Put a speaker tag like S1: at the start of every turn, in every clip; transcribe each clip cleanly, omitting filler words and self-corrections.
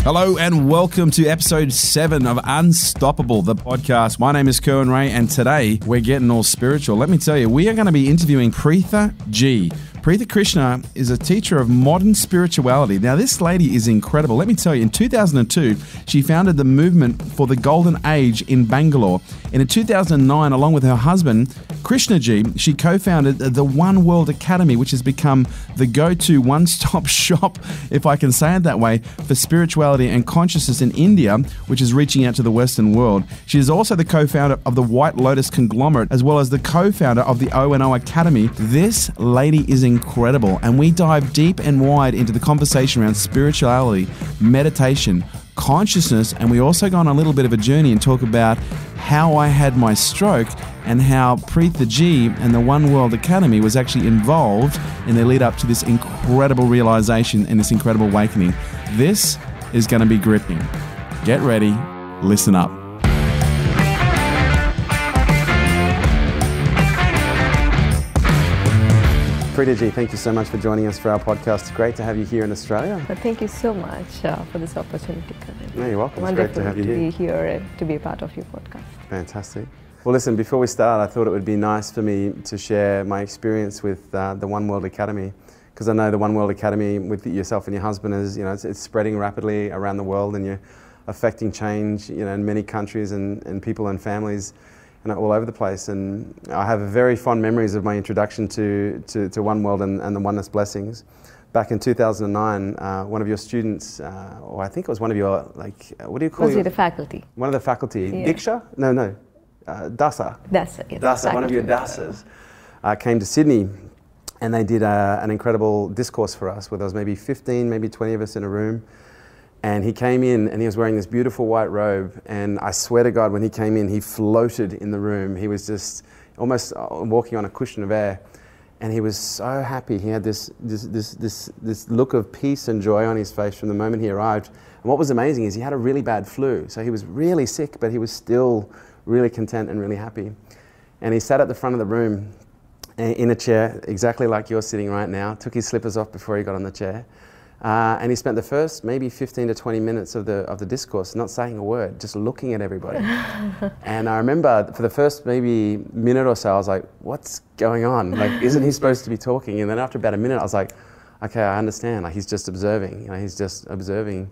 S1: Hello and welcome to episode 7 of Unstoppable, the podcast. My name is Kerwin and today we're getting all spiritual. Let me tell you, we are going to be interviewing Preethaji. Preetha Krishna is a teacher of modern spirituality. Now, this lady is incredible. Let me tell you, in 2002, she founded the movement for the Golden Age in Bangalore. And in 2009, along with her husband, Krishnaji, she co-founded the One World Academy, which has become the go-to one-stop shop, if I can say it that way, for spirituality and consciousness in India, which is reaching out to the Western world. She is also the co-founder of the White Lotus conglomerate, as well as the co-founder of the O&O Academy. This lady is incredible, and we dive deep and wide into the conversation around spirituality, meditation, consciousness, and we also go on a little bit of a journey and talk about how I had my stroke and how Preethaji and the One World Academy was actually involved in the lead up to this incredible realization and this incredible awakening. This is going to be gripping. Get ready, listen up. Preethaji, thank you so much for joining us for our podcast. It's great to have you here in Australia.
S2: Well, thank you so much for this opportunity, Kerwin.
S1: No, you're welcome.
S2: Wonderful
S1: it's great to have you
S2: be here and to be a part of your podcast.
S1: Fantastic. Well, listen, before we start, I thought it would be nice for me to share my experience with the One World Academy, because I know the One World Academy with yourself and your husband is, it's spreading rapidly around the world, and you're affecting change, in many countries and people and families, all over the place. And I have very fond memories of my introduction to One World and the Oneness Blessings. Back in 2009, one of your students, or I think it was one of your, what do you call it?
S2: Was it the faculty?
S1: One of the faculty.
S2: Yeah.
S1: Diksha? No. Dasa.
S2: Dasa, yes.
S1: Dasa, one of your Dasas, came to Sydney, and they did an incredible discourse for us, where there was maybe 15, maybe 20 of us in a room. And he came in and he was wearing this beautiful white robe, and I swear to God, when he came in, he floated in the room. He was just almost walking on a cushion of air, and he was so happy. He had this look of peace and joy on his face from the moment he arrived. And what was amazing is he had a really bad flu, so he was really sick, but he was still really content and really happy. And he sat at the front of the room in a chair, exactly like you're sitting right now, took his slippers off before he got on the chair. And he spent the first maybe 15 to 20 minutes of the discourse not saying a word, just looking at everybody. And I remember for the first maybe minute or so, I was like, what's going on? Isn't he supposed to be talking? And then after about a minute, I was like, okay, I understand. He's just observing. He's just observing.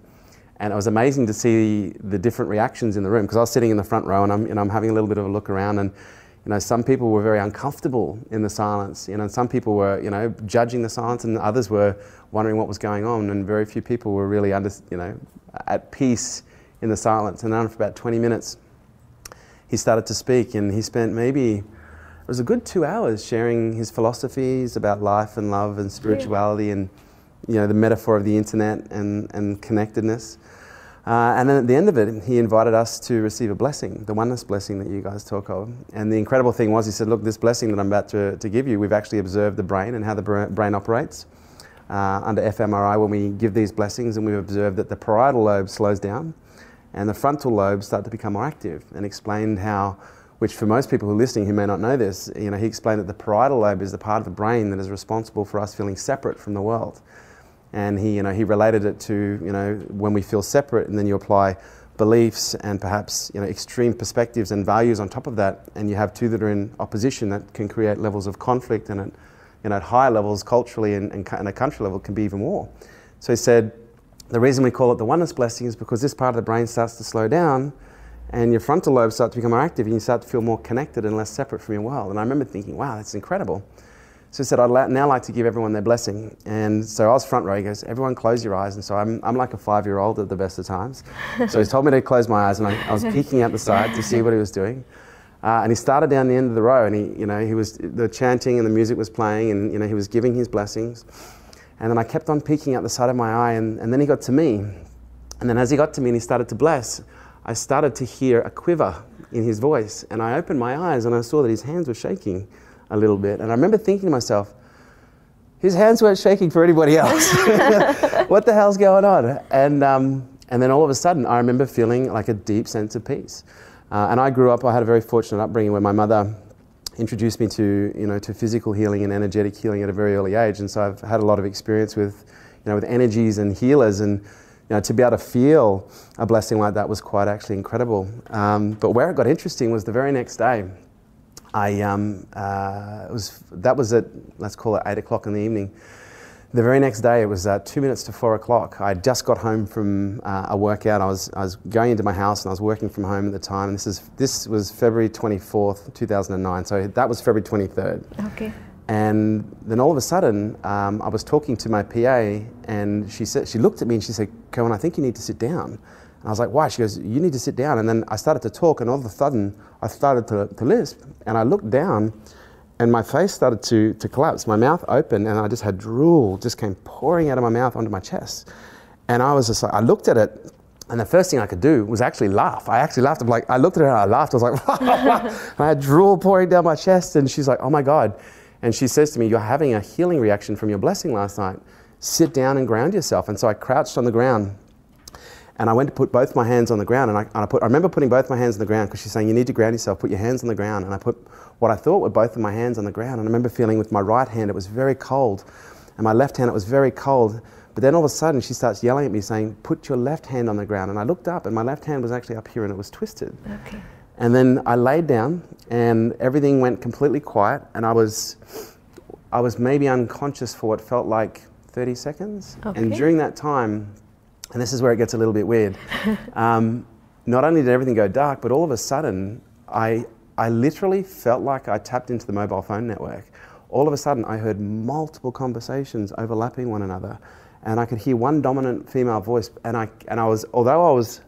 S1: And it was amazing to see the different reactions in the room, because I was sitting in the front row and I'm having a little bit of a look around, and some people were very uncomfortable in the silence, and some people were, judging the silence, and others were wondering what was going on, and very few people were really at peace in the silence. And then for about 20 minutes, he started to speak, and he spent maybe, it was a good 2 hours sharing his philosophies about life and love and spirituality, and the metaphor of the internet and connectedness. And then at the end of it, he invited us to receive a blessing, the oneness blessing that you guys talk of. And the incredible thing was, he said, look, this blessing that I'm about to give you, we've actually observed the brain and how the brain operates under fMRI when we give these blessings, and we've observed that the parietal lobe slows down and the frontal lobes start to become more active, and explained how, which for most people who are listening who may not know this, he explained that the parietal lobe is the part of the brain that is responsible for us feeling separate from the world. And he related it to, when we feel separate, and then you apply beliefs and perhaps, extreme perspectives and values on top of that, and you have two that are in opposition, that can create levels of conflict, and at higher levels culturally and at a country level can be even more. So he said, the reason we call it the oneness blessing is because this part of the brain starts to slow down, and your frontal lobes start to become more active, and you start to feel more connected and less separate from your world. And I remember thinking, wow, that's incredible. So he said, I'd now like to give everyone their blessing. And so I was front row. He goes, everyone close your eyes. And so I'm like a 5-year-old at the best of times. So he told me to close my eyes, and I was peeking out the side to see what he was doing. And he started down the end of the row, and he was, the chanting and the music was playing, and he was giving his blessings. And then I kept on peeking out the side of my eye, and then he got to me. And then as he got to me and he started to bless, I started to hear a quiver in his voice. And I opened my eyes and I saw that his hands were shaking a little bit. And I remember thinking to myself, his hands weren't shaking for anybody else. What the hell's going on? And then all of a sudden, I remember feeling like a deep sense of peace. And I grew up, I had a very fortunate upbringing where my mother introduced me to, to physical healing and energetic healing at a very early age. And so I've had a lot of experience with, with energies and healers. And to be able to feel a blessing like that was quite actually incredible. But where it got interesting was the very next day. That was at, let's call it 8 o'clock in the evening. The very next day, it was 2 minutes to 4 o'clock. I just got home from a workout. I was going into my house and I was working from home at the time. And this was February 24th, 2009. So that was February 23rd.
S2: Okay.
S1: And then all of a sudden, I was talking to my PA, and she looked at me and she said, "Kerwin, I think you need to sit down." And I was like, "Why?" She goes, "You need to sit down." And then I started to talk, and all of a sudden, I started to lisp. And I looked down, and my face started to collapse. My mouth opened, and I just had drool just came pouring out of my mouth onto my chest. And I was just like, I looked at it, and the first thing I could do was actually laugh. I actually laughed. I looked at her and I laughed. I was like, and I had drool pouring down my chest, and she's like, "Oh my God." And she says to me, "You're having a healing reaction from your blessing last night. Sit down and ground yourself." And so I crouched on the ground, and I went to put both my hands on the ground. And I remember putting both my hands on the ground, because she's saying, "You need to ground yourself, put your hands on the ground." And I put what I thought were both of my hands on the ground. And I remember feeling with my right hand, it was very cold. And my left hand, it was very cold. But then all of a sudden, she starts yelling at me saying, "Put your left hand on the ground." And I looked up, and my left hand was actually up here, and it was twisted.
S2: Okay.
S1: And then I laid down, and everything went completely quiet, and I was maybe unconscious for what felt like 30 seconds.
S2: Okay.
S1: And during that time, and this is where it gets a little bit weird, not only did everything go dark, but all of a sudden, I literally felt like I tapped into the mobile phone network. All of a sudden, I heard multiple conversations overlapping one another, and I could hear one dominant female voice, and I was, although I was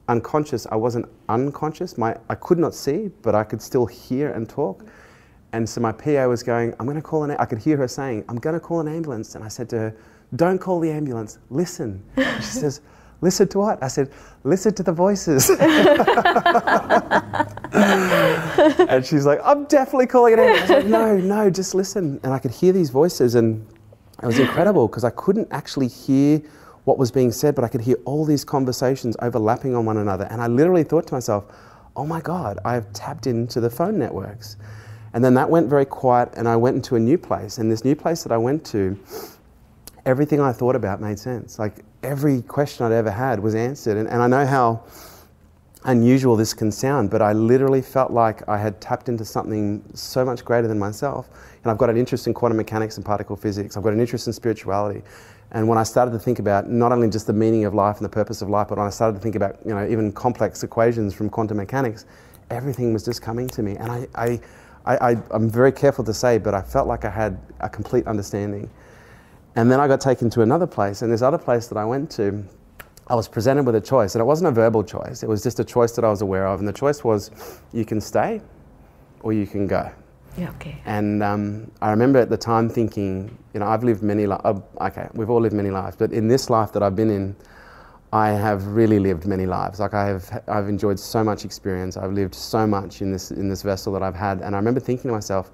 S1: unconscious, I wasn't unconscious. I could not see, but I could still hear and talk. And so my PA was going, "I'm going to call I could hear her saying, "I'm going to call an ambulance." And I said to her, "Don't call the ambulance, listen." And she says, "Listen to what?" I said, "Listen to the voices." And she's like, "I'm definitely calling an ambulance." I said, no, just listen. And I could hear these voices, and it was incredible, because I couldn't actually hear what was being said, but I could hear all these conversations overlapping on one another. And I literally thought to myself, "Oh my God, I have tapped into the phone networks." And then that went very quiet, and I went into a new place. And this new place that I went to, everything I thought about made sense. Like, every question I'd ever had was answered. And I know how unusual this can sound, but I literally felt like I had tapped into something so much greater than myself. And I've got an interest in quantum mechanics and particle physics. I've got an interest in spirituality. And when I started to think about not only just the meaning of life and the purpose of life, but when I started to think about, even complex equations from quantum mechanics, everything was just coming to me. And I'm very careful to say, but I felt like I had a complete understanding. And then I got taken to another place, and this other place that I went to, I was presented with a choice, and it wasn't a verbal choice. It was just a choice that I was aware of, and the choice was, you can stay or you can go.
S2: Yeah, okay.
S1: And I remember at the time thinking, I've lived many lives. Okay, we've all lived many lives, but in this life that I've been in, I have really lived many lives. Like, I've enjoyed so much experience. I've lived so much in this vessel that I've had. And I remember thinking to myself,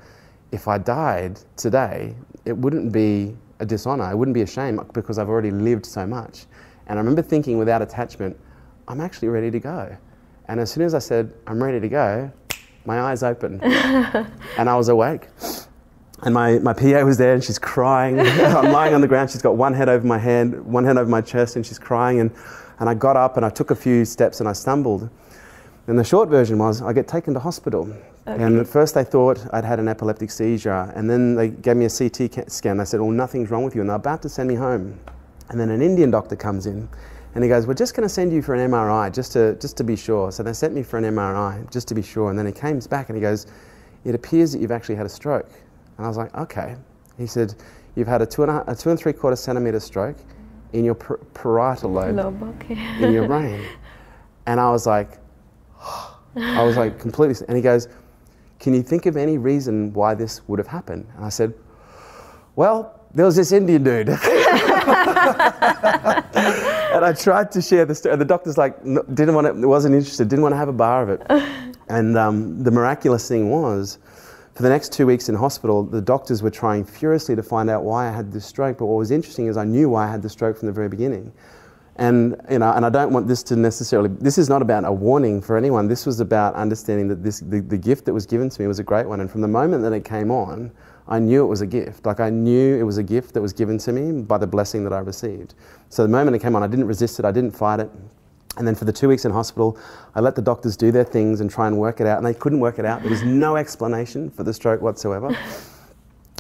S1: if I died today, it wouldn't be a dishonor. It wouldn't be a shame, because I've already lived so much. And I remember thinking, without attachment, I'm actually ready to go. And as soon as I said, I'm ready to go, my eyes opened and I was awake. And my PA was there, and she's crying. I'm lying on the ground. She's got one hand over my hand, one hand over my chest, and she's crying. And I got up, and I took a few steps, and I stumbled. And the short version was, I get taken to hospital. Okay. And at first they thought I'd had an epileptic seizure. And then they gave me a CT scan. They said, "Oh, nothing's wrong with you." And they're about to send me home. And then an Indian doctor comes in, and he goes, "We're just going to send you for an MRI, just to be sure." So they sent me for an MRI, just to be sure. And then he came back, and he goes, "It appears that you've actually had a stroke." And I was like, "Okay." He said, "You've had a 2 3/4 centimetre stroke in your parietal lobe,
S2: Okay.
S1: in your brain." And I was like completely, and he goes, "Can you think of any reason why this would have happened?" And I said, "Well, there was this Indian dude." And I tried to share the story. The doctor's like, wasn't interested, didn't want to have a bar of it. And the miraculous thing was, for the next 2 weeks in hospital, the doctors were trying furiously to find out why I had this stroke. But what was interesting is I knew why I had the stroke from the very beginning. And and I don't want this to necessarily, this is not about a warning for anyone. This was about understanding that the gift that was given to me was a great one. And from the moment that it came on, I knew it was a gift. Like I knew it was a gift that was given to me by the blessing that I received. So the moment it came on, I didn't resist it, I didn't fight it. And then for the 2 weeks in hospital, I let the doctors do their things and try and work it out, and they couldn't work it out. There was no explanation for the stroke whatsoever.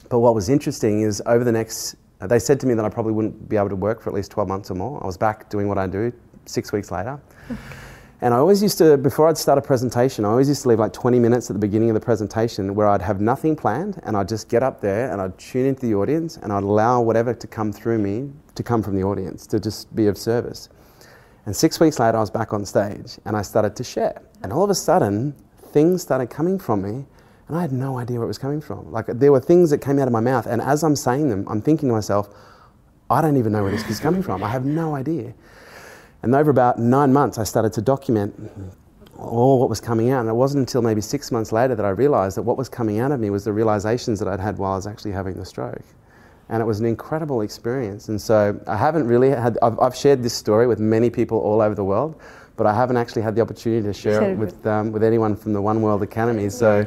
S1: But what was interesting is over the next, they said to me that I probably wouldn't be able to work for at least 12 months or more. I was back doing what I do 6 weeks later. And I always used to, before I'd start a presentation, I always used to leave like 20 minutes at the beginning of the presentation where I'd have nothing planned, and I'd just get up there and I'd tune into the audience and I'd allow whatever to come through me to come from the audience, to just be of service. And 6 weeks later, I was back on stage and I started to share. And all of a sudden, things started coming from me and I had no idea where it was coming from. Like there were things that came out of my mouth, and as I'm saying them, I'm thinking to myself, I don't even know where this is coming from. I have no idea. And over about 9 months, I started to document all what was coming out. And it wasn't until maybe 6 months later that I realized that what was coming out of me was the realizations that I'd had while I was actually having the stroke. And it was an incredible experience. And so I haven't really had, I've shared this story with many people all over the world, but I haven't actually had the opportunity to share it with anyone from the One World Academy. So,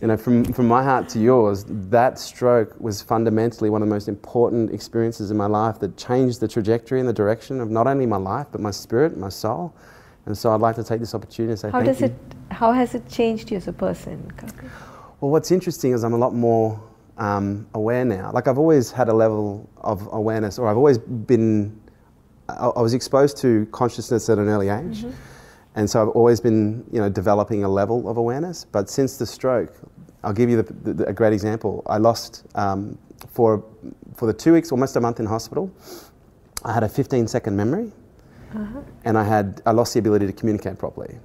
S1: you know, from my heart to yours, that stroke was fundamentally one of the most important experiences in my life that changed the trajectory and the direction of not only my life, but my spirit, my soul. And so I'd like to take this opportunity to say thank you.
S2: How has it changed you as a person, Kerwin?
S1: Well, what's interesting is I'm a lot more aware now. Like I've always had a level of awareness, or I've always been, I was exposed to consciousness at an early age. And so I've always been, you know, developing a level of awareness. But since the stroke, I'll give you a great example. I lost, for the 2 weeks, almost a month in hospital, I had a 15-second memory. And I lost the ability to communicate properly.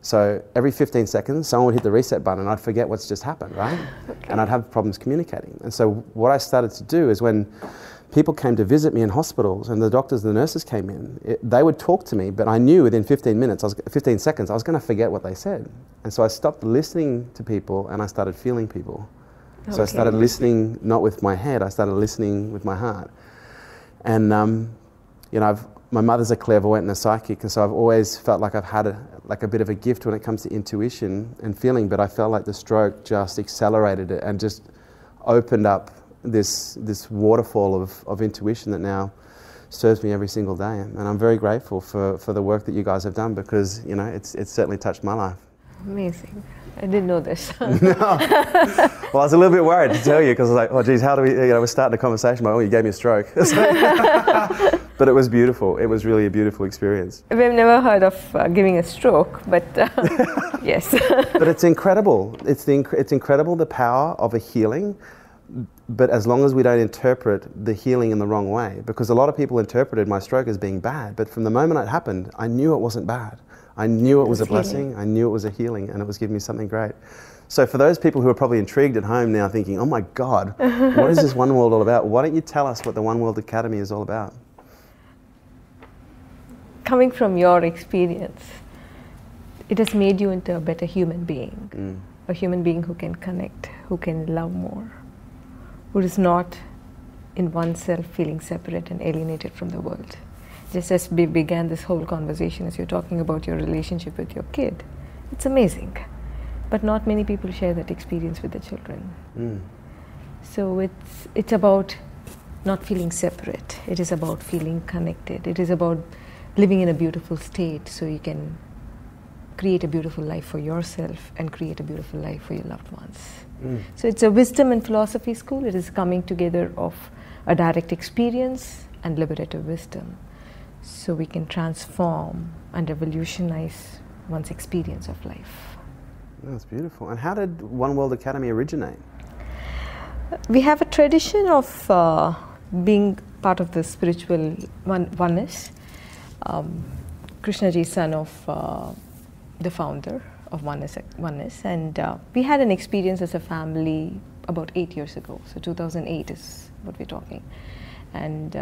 S1: So every 15 seconds, someone would hit the reset button and I'd forget what's just happened, right? And I'd have problems communicating. And so what I started to do is when people came to visit me in hospitals and the doctors and the nurses came in, they would talk to me, but I knew within 15 seconds, I was going to forget what they said. And so I stopped listening to people and I started feeling people. So I started listening not with my head, I started listening with my heart. And you know, my mother's a clairvoyant and a psychic, and so I've always felt like I've had a bit of a gift when it comes to intuition and feeling, but I felt like the stroke just accelerated it and just opened up this waterfall of intuition that now serves me every single day. And I'm very grateful for the work that you guys have done, because, you know, it's certainly touched my life.
S2: Amazing. I didn't know this.
S1: No. Well, I was a little bit worried to tell you, because I was like, oh geez, how do we, you know, we're starting a conversation, like, oh, you gave me a stroke. But it was beautiful. It was really a beautiful experience.
S2: We've never heard of giving a stroke, but yes.
S1: But it's incredible. It's incredible, the power of a healing, but as long as we don't interpret the healing in the wrong way, because a lot of people interpreted my stroke as being bad, but from the moment it happened, I knew it wasn't bad. I knew it was a blessing, I knew it was a healing, and it was giving me something great. So for those people who are probably intrigued at home now thinking, oh my God, what is this One World all about? Why don't you tell us what the One World Academy is all about?
S2: Coming from your experience, it has made you into a better human being. A human being who can connect, who can love more, who is not in oneself feeling separate and alienated from the world. Just as we began this whole conversation, as you're talking about your relationship with your kid, it's amazing. But not many people share that experience with their children. So it's about not feeling separate. It is about feeling connected. It is about living in a beautiful state so you can create a beautiful life for yourself and create a beautiful life for your loved ones. So it's a wisdom and philosophy school. It is coming together of a direct experience and liberative wisdom, so we can transform and revolutionize one's experience of life.
S1: That's beautiful. And how did One World Academy originate?
S2: We have a tradition of being part of the spiritual oneness. Krishnaji, son of the founder of Oneness, and we had an experience as a family about 8 years ago. So 2008 is what we're talking. And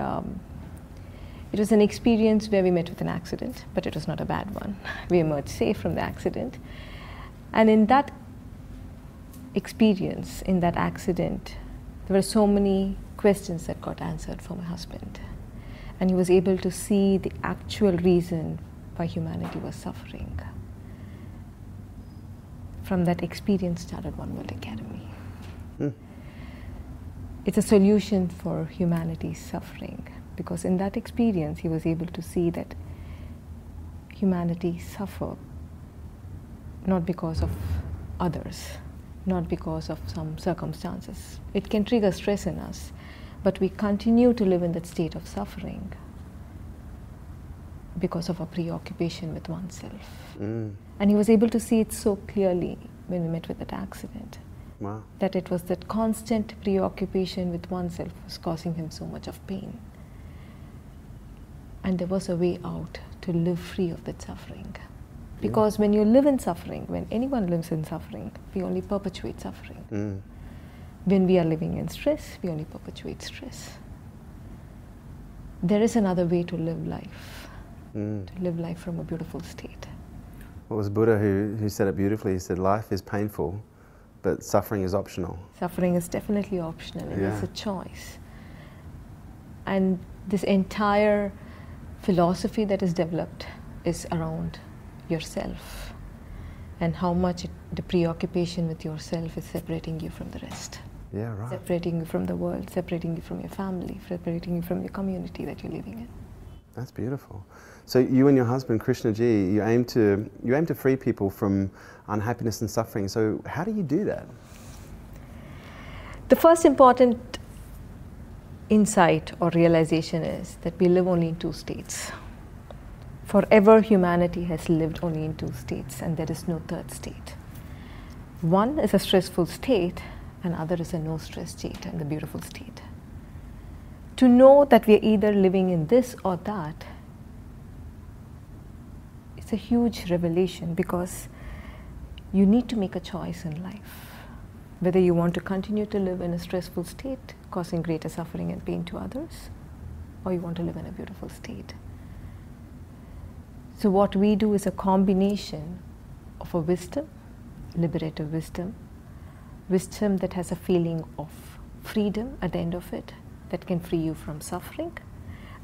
S2: it was an experience where we met with an accident, but it was not a bad one. We emerged safe from the accident. And in that experience, in that accident, there were so many questions that got answered for my husband. And he was able to see the actual reason why humanity was suffering. From that experience started One World Academy. it's a solution for humanity's suffering, because in that experience he was able to see that humanity suffer not because of others, not because of some circumstances. It can trigger stress in us, but we continue to live in that state of suffering because of a preoccupation with oneself. And he was able to see it so clearly when we met with that accident.
S1: Wow.
S2: That it was that constant preoccupation with oneself was causing him so much of pain. And there was a way out to live free of that suffering. Because when you live in suffering, when anyone lives in suffering, we only perpetuate suffering. When we are living in stress, we only perpetuate stress. There is another way to live life, to live life from a beautiful state.
S1: Well, it was Buddha who said it beautifully. He said, life is painful, but suffering is optional.
S2: Suffering is definitely optional, and it's a choice. And this entire philosophy that is developed is around yourself, and how much the preoccupation with yourself is separating you from the rest.
S1: Yeah, right.
S2: Separating you from the world, separating you from your family, separating you from your community that you're living in.
S1: That's beautiful. So you and your husband, Krishna Ji, you aim to free people from unhappiness and suffering. So how do you do that?
S2: The first important insight or realization is that we live only in two states. Forever humanity has lived only in two states, and there is no third state. One is a stressful state, and other is a no stress state and the beautiful state. To know that we are either living in this or that, it's a huge revelation, because you need to make a choice in life. Whether you want to continue to live in a stressful state, causing greater suffering and pain to others, or you want to live in a beautiful state. So what we do is a combination of a wisdom, liberative wisdom, wisdom that has a feeling of freedom at the end of it, that can free you from suffering,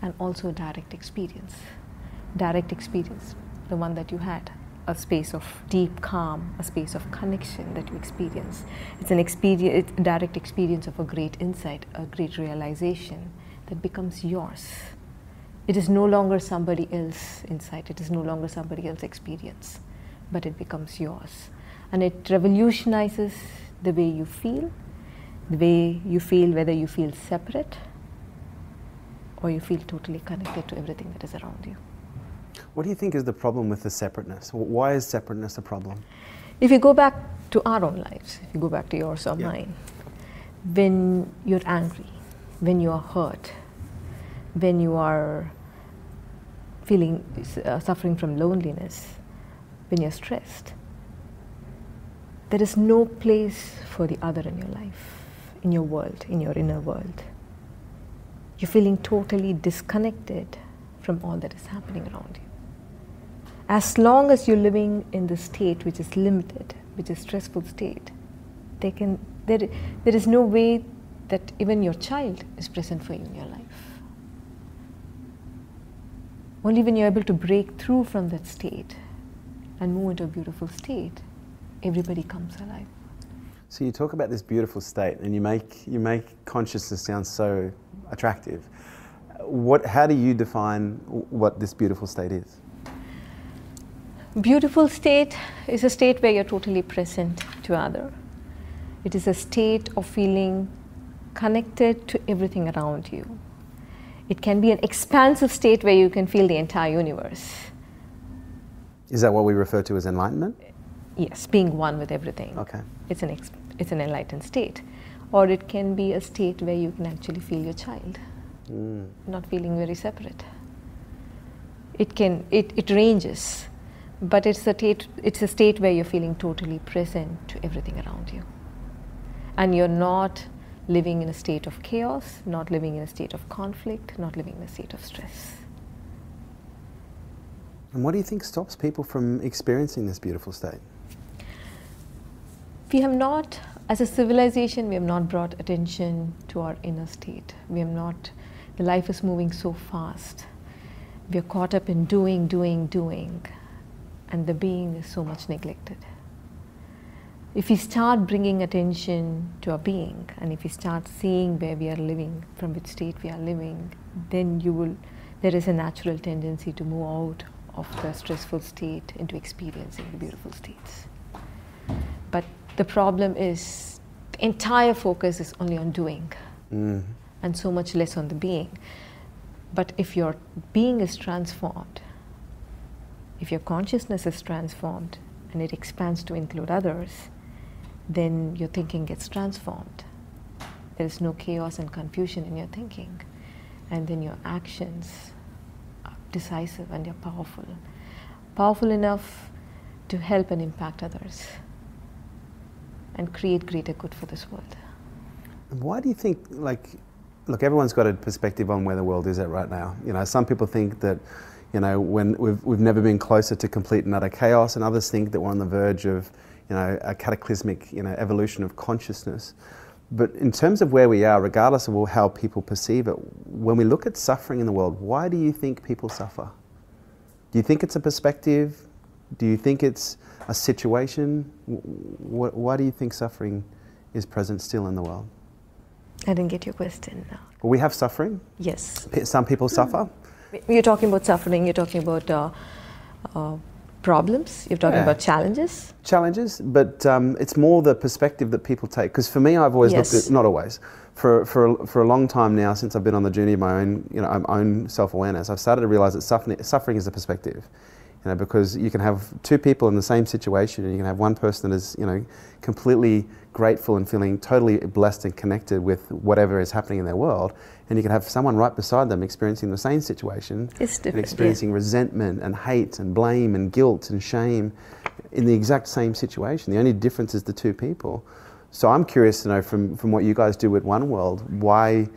S2: and also direct experience. Direct experience, the one that you had, a space of deep calm, a space of connection that you experience. It's an experience, direct experience of a great insight, a great realization that becomes yours. It is no longer somebody else's insight, it is no longer somebody else's experience, but it becomes yours. And it revolutionizes the way you feel, whether you feel separate or you feel totally connected to everything that is around you.
S1: What do you think is the problem with the separateness? Why is separateness a problem?
S2: If you go back to our own lives, if you go back to yours or mine, when you're angry, when you are hurt, when you are feeling, suffering from loneliness, when you're stressed, there is no place for the other in your life, in your world, in your inner world. You're feeling totally disconnected from all that is happening around you. As long as you're living in the state which is limited, which is stressful state, there is no way that even your child is present for you in your life. Only when you're able to break through from that state and move into a beautiful state, everybody comes alive.
S1: So you talk about this beautiful state, and you make consciousness sound so attractive. How do you define what this beautiful state is?
S2: Beautiful state is a state where you're totally present to other. It is a state of feeling connected to everything around you. It can be an expansive state where you can feel the entire universe.
S1: Is that what we refer to as enlightenment?
S2: Yes, being one with everything.
S1: Okay.
S2: It's an enlightened state. Or it can be a state where you can actually feel your child, not feeling very separate. It ranges, but it's a state where you're feeling totally present to everything around you. And you're not living in a state of chaos, not living in a state of conflict, not living in a state of stress.
S1: And what do you think stops people from experiencing this beautiful state?
S2: We have not, as a civilization, we have not brought attention to our inner state. The life is moving so fast. We are caught up in doing, and the being is so much neglected. If we start bringing attention to our being, and if we start seeing where we are living, from which state we are living, then there is a natural tendency to move out of the stressful state into experiencing the beautiful states. But the problem is the entire focus is only on doing, and so much less on the being. But if your being is transformed, if your consciousness is transformed and it expands to include others, then your thinking gets transformed. There is no chaos and confusion in your thinking. And then your actions are decisive and you're powerful. Powerful enough to help and impact others and create greater good for this world.
S1: Why do you think, like, look, everyone's got a perspective on where the world is at right now. You know, some people think that, you know, when we've never been closer to complete and utter chaos, and others think that we're on the verge of, you know, a cataclysmic, you know, evolution of consciousness. But in terms of where we are, regardless of how people perceive it, when we look at suffering in the world, why do you think people suffer? Do you think it's a perspective? Do you think it's a situation? Why do you think suffering is present still in the world?
S2: I didn't get your question now.
S1: Well, we have suffering.
S2: Yes.
S1: Some people suffer.
S2: You're talking about suffering, you're talking about problems, you're talking about challenges.
S1: Challenges, but it's more the perspective that people take. Because for me, I've always looked at, not always, for a long time now, since I've been on the journey of my own, you know, my own self-awareness, I've started to realize that suffering is a perspective. You know, because you can have two people in the same situation, and you can have one person that is, you know, completely grateful and feeling totally blessed and connected with whatever is happening in their world, and you can have someone right beside them experiencing the same situation and experiencing resentment and hate and blame and guilt and shame in the exact same situation. The only difference is the two people. So I'm curious to know from what you guys do at One World, why,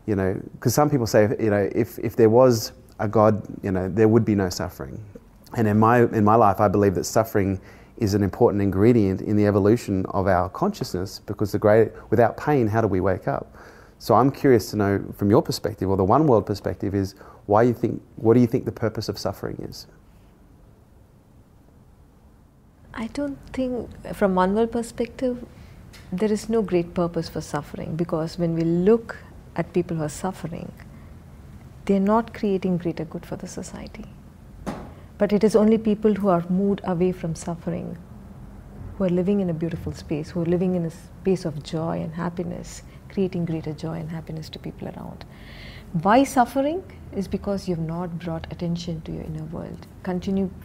S1: you know, because some people say, you know, if there was a God, you know, there would be no suffering. And in my life, I believe that suffering is an important ingredient in the evolution of our consciousness, because without pain, how do we wake up? So I'm curious to know, from your perspective, or the One World perspective, is what do you think the purpose of suffering is?
S2: I don't think, from One World perspective, there is no great purpose for suffering, because when we look at people who are suffering, they're not creating greater good for the society. But it is only people who are moved away from suffering, who are living in a beautiful space, who are living in a space of joy and happiness, creating greater joy and happiness to people around. Why suffering? Is because you've not brought attention to your inner world.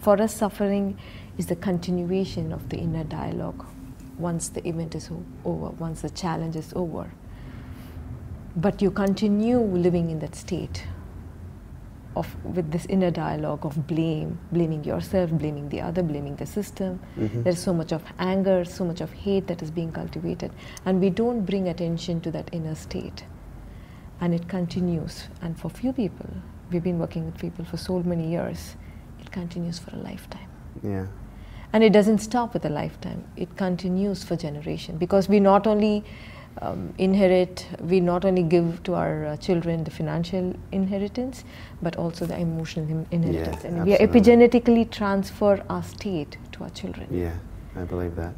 S2: For us, suffering is the continuation of the inner dialogue once the event is over, once the challenge is over. But you continue living in that state with this inner dialogue of blaming yourself, blaming the other, blaming the system. There's so much of anger, so much of hate that is being cultivated, and we don't bring attention to that inner state, and it continues. And for few people, we've been working with people for so many years, it continues for a lifetime.
S1: Yeah.
S2: And it doesn't stop with a lifetime, it continues for generation, because we not only we not only give to our children the financial inheritance, but also the emotional inheritance.
S1: Yeah,
S2: and we epigenetically transfer our state to our children.
S1: Yeah, I believe that.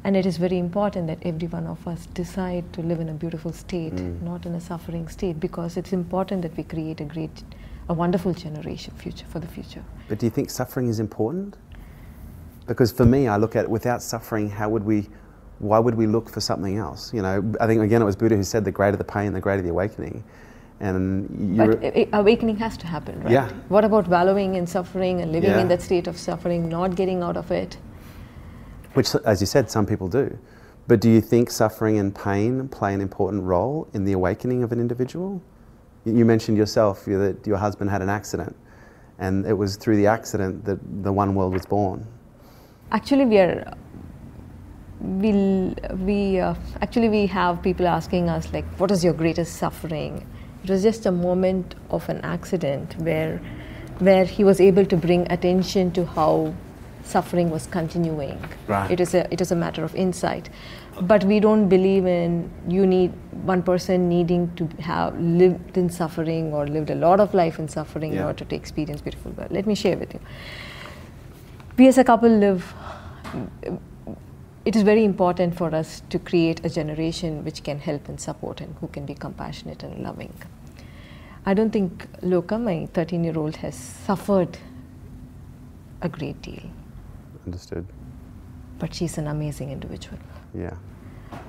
S2: And it is very important that every one of us decide to live in a beautiful state, not in a suffering state, because it's important that we create a wonderful generation for the future.
S1: But do you think suffering is important? Because for me, I look at it, without suffering, why would we look for something else? You know, I think again it was Buddha who said, the greater the pain, the greater the awakening.
S2: But awakening has to happen, right?
S1: Yeah.
S2: What about wallowing in suffering and living in that state of suffering, not getting out of it?
S1: Which, as you said, some people do. But do you think suffering and pain play an important role in the awakening of an individual? You mentioned yourself that your husband had an accident, and it was through the accident that the One World was born.
S2: Actually, we have people asking us, like, what is your greatest suffering? It was just a moment of an accident where he was able to bring attention to how suffering was continuing.
S1: Right.
S2: It is a matter of insight. But we don't believe in one person needing to have lived in suffering or lived a lot of life in suffering in order to experience beautiful world. Let me share with you. We as a couple live it is very important for us to create a generation which can help and support and who can be compassionate and loving. I don't think Loka, my 13-year-old, has suffered a great deal.
S1: Understood.
S2: But she's an amazing individual.
S1: Yeah.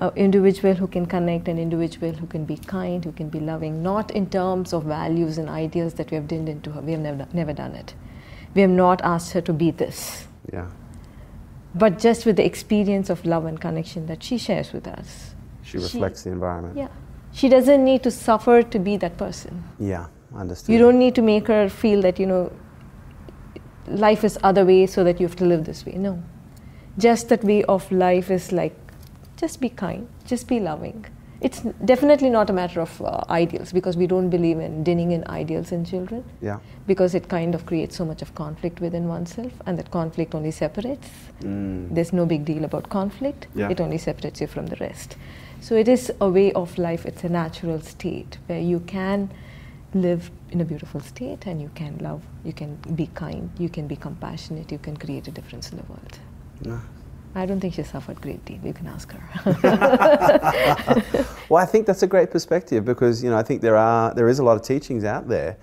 S2: An individual who can connect, an individual who can be kind, who can be loving, not in terms of values and ideas that we have dinned into her. We have never done it. We have not asked her to be this.
S1: Yeah.
S2: But just with the experience of love and connection that she shares with us.
S1: She reflects the environment.
S2: Yeah. She doesn't need to suffer to be that person.
S1: Yeah, understood.
S2: You don't need to make her feel that, you know, life is other way so that you have to live this way. No. Just that way of life is like, just be kind, just be loving. It's definitely not a matter of ideals, because we don't believe in dinning in ideals in children.
S1: Yeah.
S2: Because it kind of creates so much of conflict within oneself, and that conflict only separates. There's no big deal about conflict.
S1: Yeah.
S2: It only separates you from the rest. So it is a way of life, it's a natural state where you can live in a beautiful state and you can love, you can be kind, you can be compassionate, you can create a difference in the world.
S1: No.
S2: I don't think she suffered a great deal. You can ask her.
S1: Well, I think that's a great perspective, because, you know, I think there is a lot of teachings out there.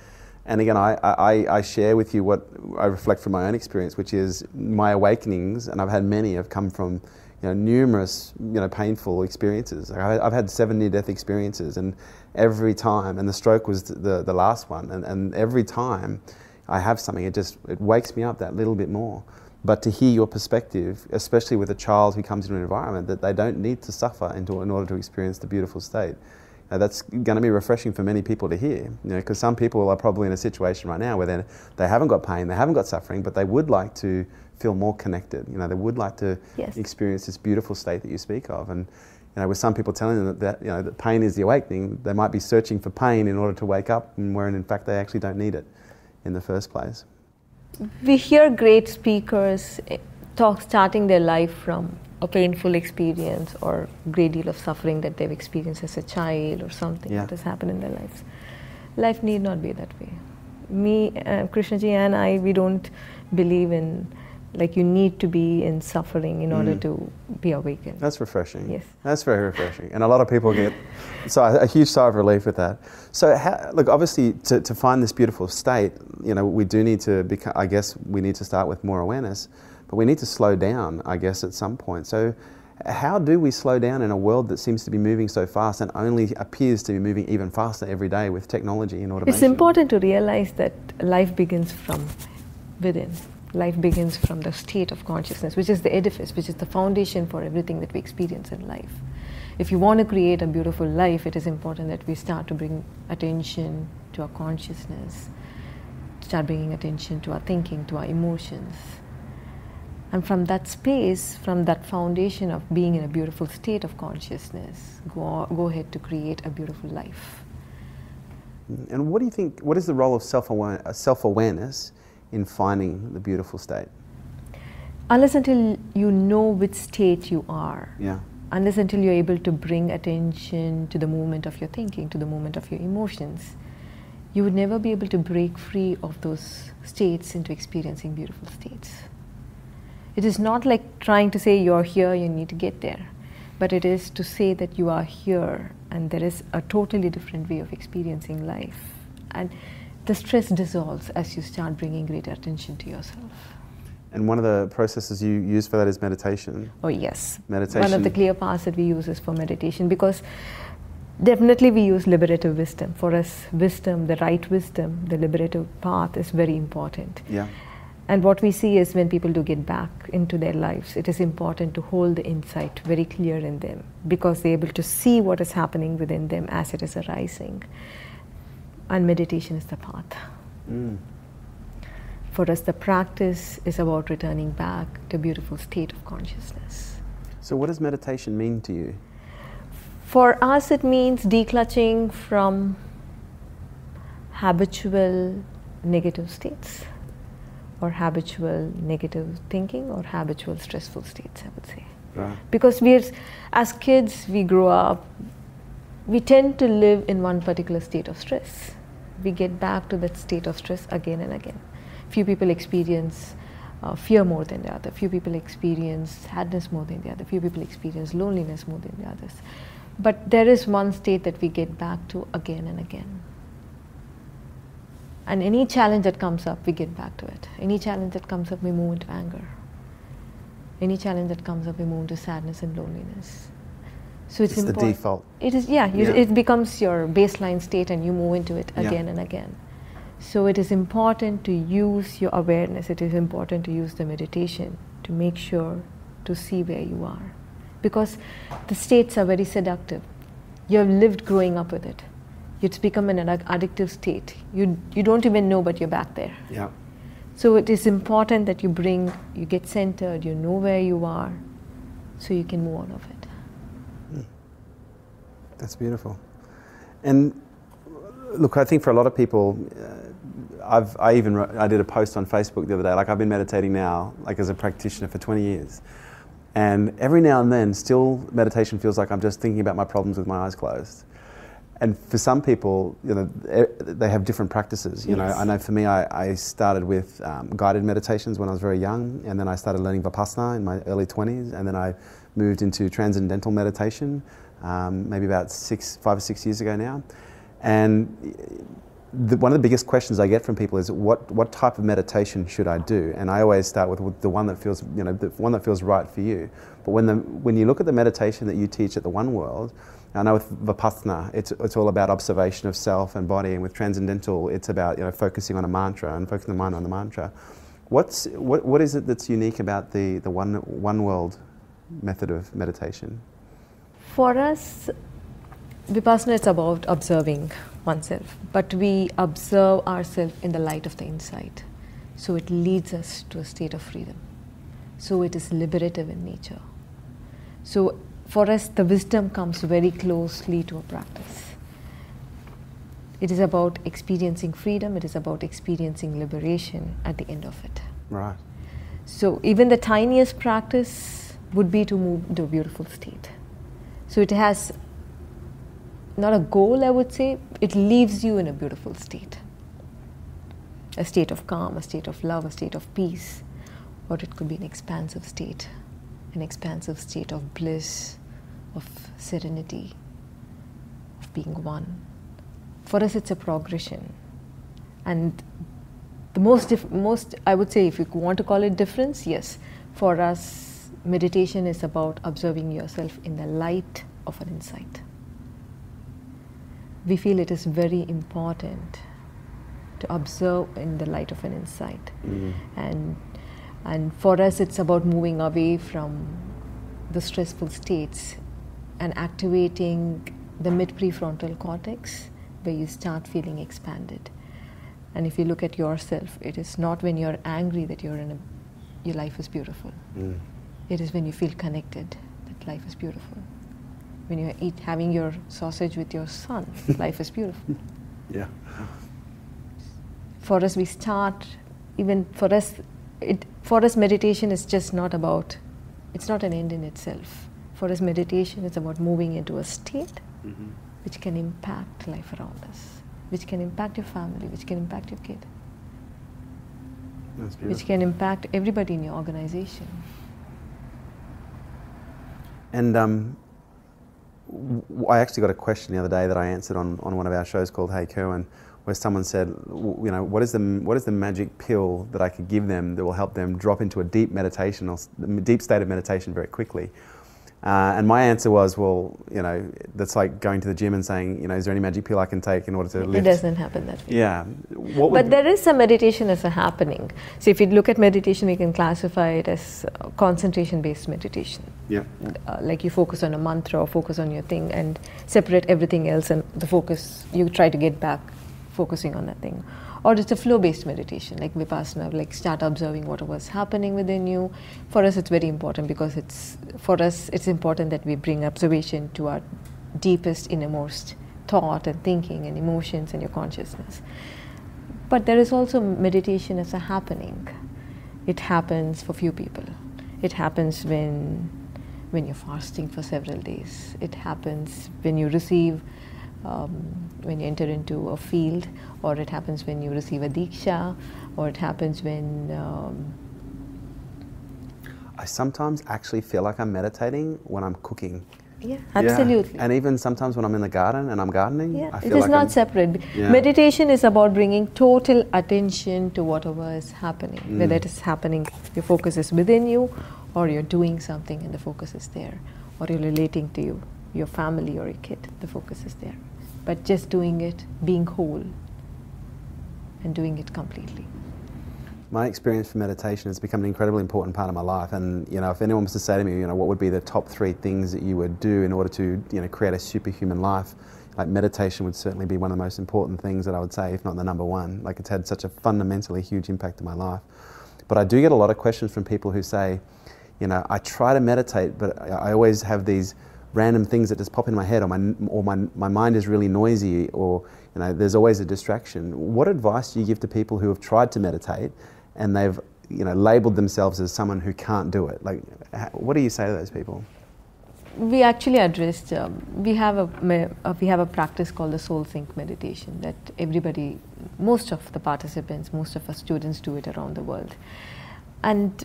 S1: And again, I share with you what I reflect from my own experience, which is my awakenings, and I've had many, have come from, you know, numerous, you know, painful experiences. I've had 7 near-death experiences, and every time, and the stroke was the last one, and every time I have something, it wakes me up that little bit more. But to hear your perspective, especially with a child who comes into an environment that they don't need to suffer in order to experience the beautiful state, that's going to be refreshing for many people to hear. You know, because some people are probably in a situation right now where they haven't got pain, they haven't got suffering, but they would like to feel more connected. You know, they would like to experience this beautiful state that you speak of. And you know, with some people telling them that you know, that pain is the awakening, they might be searching for pain in order to wake up, and where in fact they actually don't need it in the first place.
S2: We hear great speakers starting their life from a painful experience or a great deal of suffering that they've experienced as a child, or something that has happened in their lives. Life need not be that way. Me, Krishnaji and I, we don't believe in, like, you need to be in suffering in order to be awakened.
S1: That's refreshing.
S2: Yes.
S1: That's very refreshing. And a lot of people get a huge sigh of relief with that. So, look, obviously, to find this beautiful state, you know, we do need to become, I guess, we need to start with more awareness, but we need to slow down, I guess, at some point. So, how do we slow down in a world that seems to be moving so fast and only appears to be moving even faster every day with technology and automation?
S2: It's important to realize that life begins from within. Life begins from the state of consciousness, which is the edifice, which is the foundation for everything that we experience in life. If you want to create a beautiful life, it is important that we start to bring attention to our consciousness, start bringing attention to our thinking, to our emotions. And from that space, from that foundation of being in a beautiful state of consciousness, go ahead to create a beautiful life.
S1: And what do you think, what is the role of self-awareness in finding the beautiful state?
S2: Unless until you know which state you are, unless until you're able to bring attention to the movement of your thinking, to the movement of your emotions, you would never be able to break free of those states into experiencing beautiful states. It is not like trying to say you're here, you need to get there, but it is to say that you are here and there is a totally different way of experiencing life. And the stress dissolves as you start bringing greater attention to yourself.
S1: And one of the processes you use for that is meditation.
S2: Oh yes.
S1: Meditation.
S2: One of the clear paths that we use is for meditation, because definitely we use liberative wisdom. For us, wisdom, the right wisdom, the liberative path is very important.
S1: Yeah.
S2: And what we see is when people do get back into their lives, it is important to hold the insight very clear in them, because they're able to see what is happening within them as it is arising. And meditation is the path. For us, the practice is about returning back to a beautiful state of consciousness.
S1: So what does meditation mean to you?
S2: For us, it means declutching from habitual negative states, or habitual negative thinking, or habitual stressful states, I would say.
S1: Right.
S2: Because as kids, we grow up, we tend to live in one particular state of stress. We get back to that state of stress again and again. Few people experience fear more than the other. Few people experience sadness more than the other. Few people experience loneliness more than the others. But there is one state that we get back to again and again. And any challenge that comes up, we get back to it. Any challenge that comes up, we move into anger. Any challenge that comes up, we move into sadness and loneliness. So it's
S1: the default.
S2: It is, yeah, it becomes your baseline state and you move into it again and again. So it is important to use your awareness. It is important to use the meditation to make sure to see where you are. Because the states are very seductive. You have lived growing up with it. It's become an addictive state. You don't even know, but you're back there.
S1: Yeah.
S2: So it is important that you get centered, you know where you are, so you can move out of it.
S1: That's beautiful. And look, I think for a lot of people, I did a post on Facebook the other day, like I've been meditating now, like as a practitioner for 20 years. And every now and then, still meditation feels like I'm just thinking about my problems with my eyes closed. And for some people, you know, they have different practices. You know, I know for me, I started with guided meditations when I was very young, and then I started learning Vipassana in my early 20s, and then I moved into transcendental meditation, maybe about 5 or 6 years ago now. And one of the biggest questions I get from people is, what type of meditation should I do? And I always start with the one that feels, you know, the one that feels right for you. But when you look at the meditation that you teach at the One World, I know with Vipassana, it's all about observation of self and body, and with transcendental, it's about, you know, focusing on a mantra and focusing the mind on the mantra. What is it that's unique about the One World method of meditation?
S2: For us, Vipassana is about observing oneself, but we observe ourselves in the light of the insight. So it leads us to a state of freedom. So it is liberative in nature. So for us, the wisdom comes very closely to a practice. It is about experiencing freedom, it is about experiencing liberation at the end of it.
S1: Right.
S2: So even the tiniest practice would be to move into a beautiful state. So it has not a goal, I would say, it leaves you in a beautiful state. A state of calm, a state of love, a state of peace, or it could be an expansive state of bliss, of serenity, of being one. For us, it's a progression. And the most, I would say, if you want to call it difference, yes. For us, meditation is about observing yourself in the light of an insight. We feel it is very important to observe in the light of an insight. And for us, it's about moving away from the stressful states and activating the mid-prefrontal cortex, where you start feeling expanded. And if you look at yourself, it is not when you're angry that your life is beautiful. It is when you feel connected that life is beautiful. When you're having your sausage with your son, life is beautiful.
S1: Yeah.
S2: For us, for us, meditation is just not about, it's not an end in itself. For us, meditation is about moving into a state which can impact life around us, which can impact your family, which can impact your kid, which can impact everybody in your organization. And
S1: I actually got a question the other day that I answered on one of our shows called Hey Kerwin, where someone said, you know, what is the magic pill that I could give them that will help them drop into a deep meditation or deep state of meditation very quickly? And my answer was, well, you know, that's like going to the gym and saying, you know, is there any magic pill I can take in order to lift?
S2: It doesn't happen that way.
S1: Yeah.
S2: But there is some meditation as a happening. So if you look at meditation, we can classify it as concentration-based meditation.
S1: Yeah.
S2: Like you focus on a mantra or focus on your thing and separate everything else, and the focus, you try to get back focusing on that thing. Or it's a flow-based meditation, like Vipassana, like start observing what was happening within you. For us, it's very important because it's important that we bring observation to our deepest, innermost thought and thinking and emotions and your consciousness. But there is also meditation as a happening. It happens for few people. It happens when you're fasting for several days. It happens when you receive when you enter into a field, or it happens when you receive a diksha, or it happens when
S1: I sometimes actually feel like I'm meditating when I'm cooking.
S2: Yeah, absolutely.
S1: Yeah. And even sometimes when I'm in the garden and I'm gardening,
S2: Yeah,
S1: I
S2: it
S1: feel
S2: is
S1: like
S2: not separate.
S1: Yeah.
S2: Meditation is about bringing total attention to whatever is happening. Whether it is happening, your focus is within you, or you're doing something and the focus is there, or you're relating to you, your family or your kid, the focus is there. But just doing it, being whole, and doing it completely.
S1: My experience for meditation has become an incredibly important part of my life, and if anyone was to say to me, what would be the top 3 things that you would do in order to, create a superhuman life, like meditation would certainly be one of the most important things that I would say, if not the number 1. Like, it's had such a fundamentally huge impact in my life. But I do get a lot of questions from people who say, I try to meditate, but I always have these random things that just pop in my head, or my mind is really noisy, or there's always a distraction. What advice do you give to people who have tried to meditate and they've labeled themselves as someone who can't do it? Like, what do you say to those people?
S2: We actually addressed. We have a practice called the Soul Sync meditation that everybody, most of the participants, most of our students do it around the world. And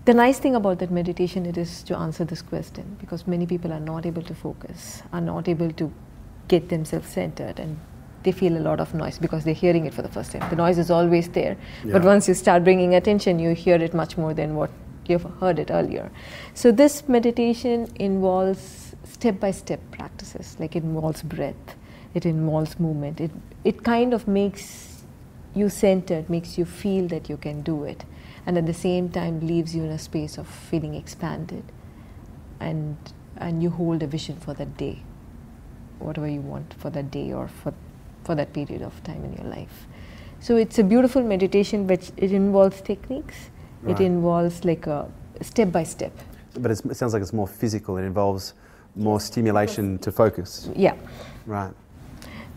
S2: the nice thing about that meditation, it is to answer this question, because many people are not able to focus, are not able to get themselves centered, and they feel a lot of noise because they're hearing it for the first time. The noise is always there, but once you start bringing attention, you hear it much more than what you've heard it earlier. So this meditation involves step-by-step practices. Like, it involves breath, it involves movement. It kind of makes you centered, makes you feel that you can do it, and at the same time leaves you in a space of feeling expanded, and you hold a vision for that day, whatever you want for that day or for that period of time in your life. So it's a beautiful meditation, but it involves techniques. Right. It involves like a step by step.
S1: But it sounds like it's more physical. It involves more stimulation to focus.
S2: Yeah.
S1: Right.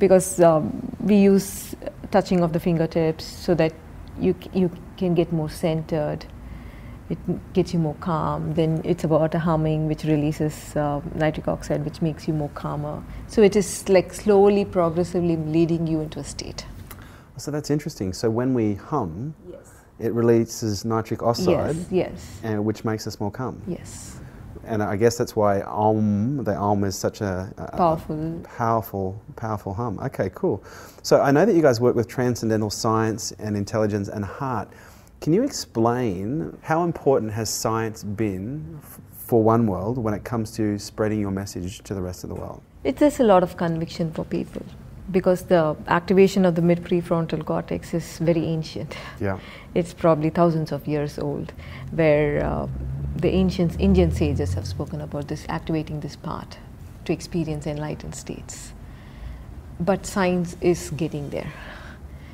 S2: Because we use touching of the fingertips so that you can get more centered. It gets you more calm. Then it's about a humming, which releases nitric oxide, which makes you more calmer. So it is like slowly, progressively leading you into a state.
S1: So that's interesting. So when we hum, it releases nitric oxide, and which makes us more calm.
S2: Yes.
S1: And I guess that's why the Om is such a powerful hum. Okay, cool. So I know that you guys work with transcendental science and intelligence and heart. Can you explain how important has science been for One World when it comes to spreading your message to the rest of the world?
S2: It is a lot of conviction for people, because the activation of the mid-prefrontal cortex is very ancient.
S1: Yeah.
S2: It's probably thousands of years old, where the ancient Indian sages have spoken about this, activating this part to experience enlightened states. But science is getting there.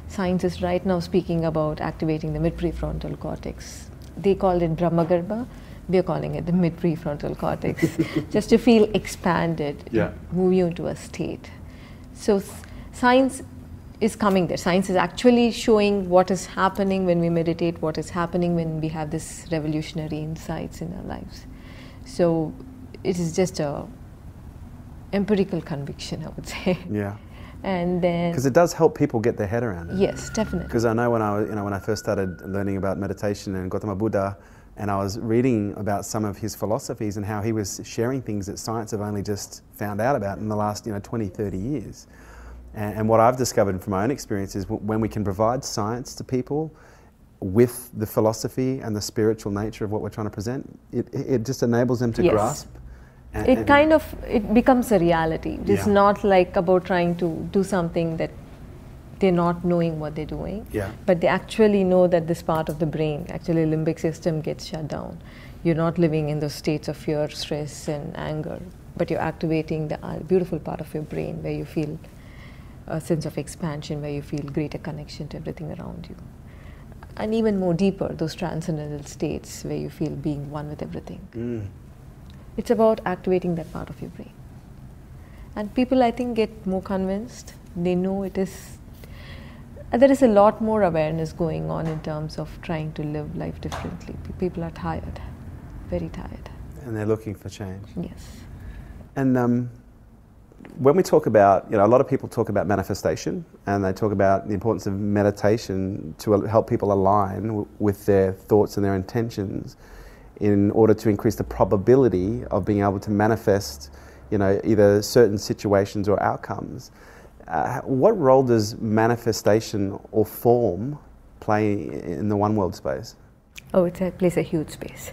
S2: Science is right now speaking about activating the mid-prefrontal cortex. They call it Brahmagarbha. We are calling it the mid-prefrontal cortex, just to feel expanded, move you into a state. So science is coming there. Science is actually showing what is happening when we meditate, what is happening when we have this revolutionary insights in our lives. So it is just a empirical conviction, I would say.
S1: Yeah.
S2: And then,
S1: because it does help people get their head around it.
S2: Yes, definitely.
S1: Because I know when I first started learning about meditation and Gautama Buddha, and I was reading about some of his philosophies and how he was sharing things that science have only just found out about in the last 20, 30 years. And what I've discovered from my own experience is when we can provide science to people with the philosophy and the spiritual nature of what we're trying to present, it just enables them to grasp.
S2: It becomes a reality. It's not like about trying to do something that they're not knowing what they're doing, but they actually know that this part of the brain, actually limbic system, gets shut down. You're not living in those states of fear, stress and anger, but you're activating the beautiful part of your brain where you feel a sense of expansion, where you feel greater connection to everything around you. And even more deeper, those transcendental states where you feel being one with everything. It's about activating that part of your brain. And people, I think, get more convinced. They know it is. There is a lot more awareness going on in terms of trying to live life differently. People are tired, very tired.
S1: And they're looking for change.
S2: Yes.
S1: And when we talk about, a lot of people talk about manifestation, and they talk about the importance of meditation to help people align with their thoughts and their intentions. in order to increase the probability of being able to manifest, you know, either certain situations or outcomes. What role does manifestation or form play in the One World space?
S2: Oh, it plays a huge space,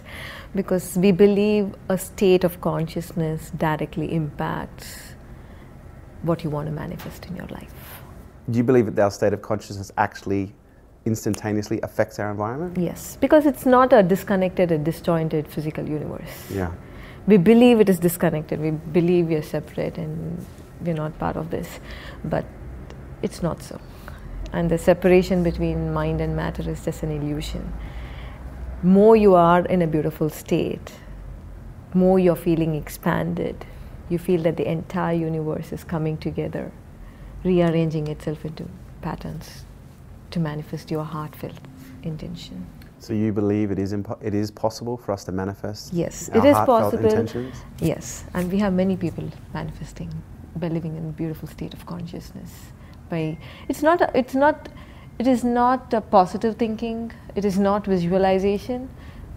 S2: because we believe a state of consciousness directly impacts what you want to manifest in your life.
S1: Do you believe that our state of consciousness actually instantaneously affects our environment?
S2: Yes, because it's not a disconnected and disjointed physical universe.
S1: Yeah.
S2: We believe it is disconnected, we believe we are separate and we're not part of this, but it's not so. And the separation between mind and matter is just an illusion. More you are in a beautiful state, more you're feeling expanded. You feel that the entire universe is coming together, rearranging itself into patterns to manifest your heartfelt intention.
S1: So you believe it is possible for us to manifest?
S2: Yes,
S1: our
S2: it is
S1: heartfelt
S2: possible.
S1: Intentions?
S2: Yes, and we have many people manifesting by living in a beautiful state of consciousness. It is not a positive thinking, it is not visualization,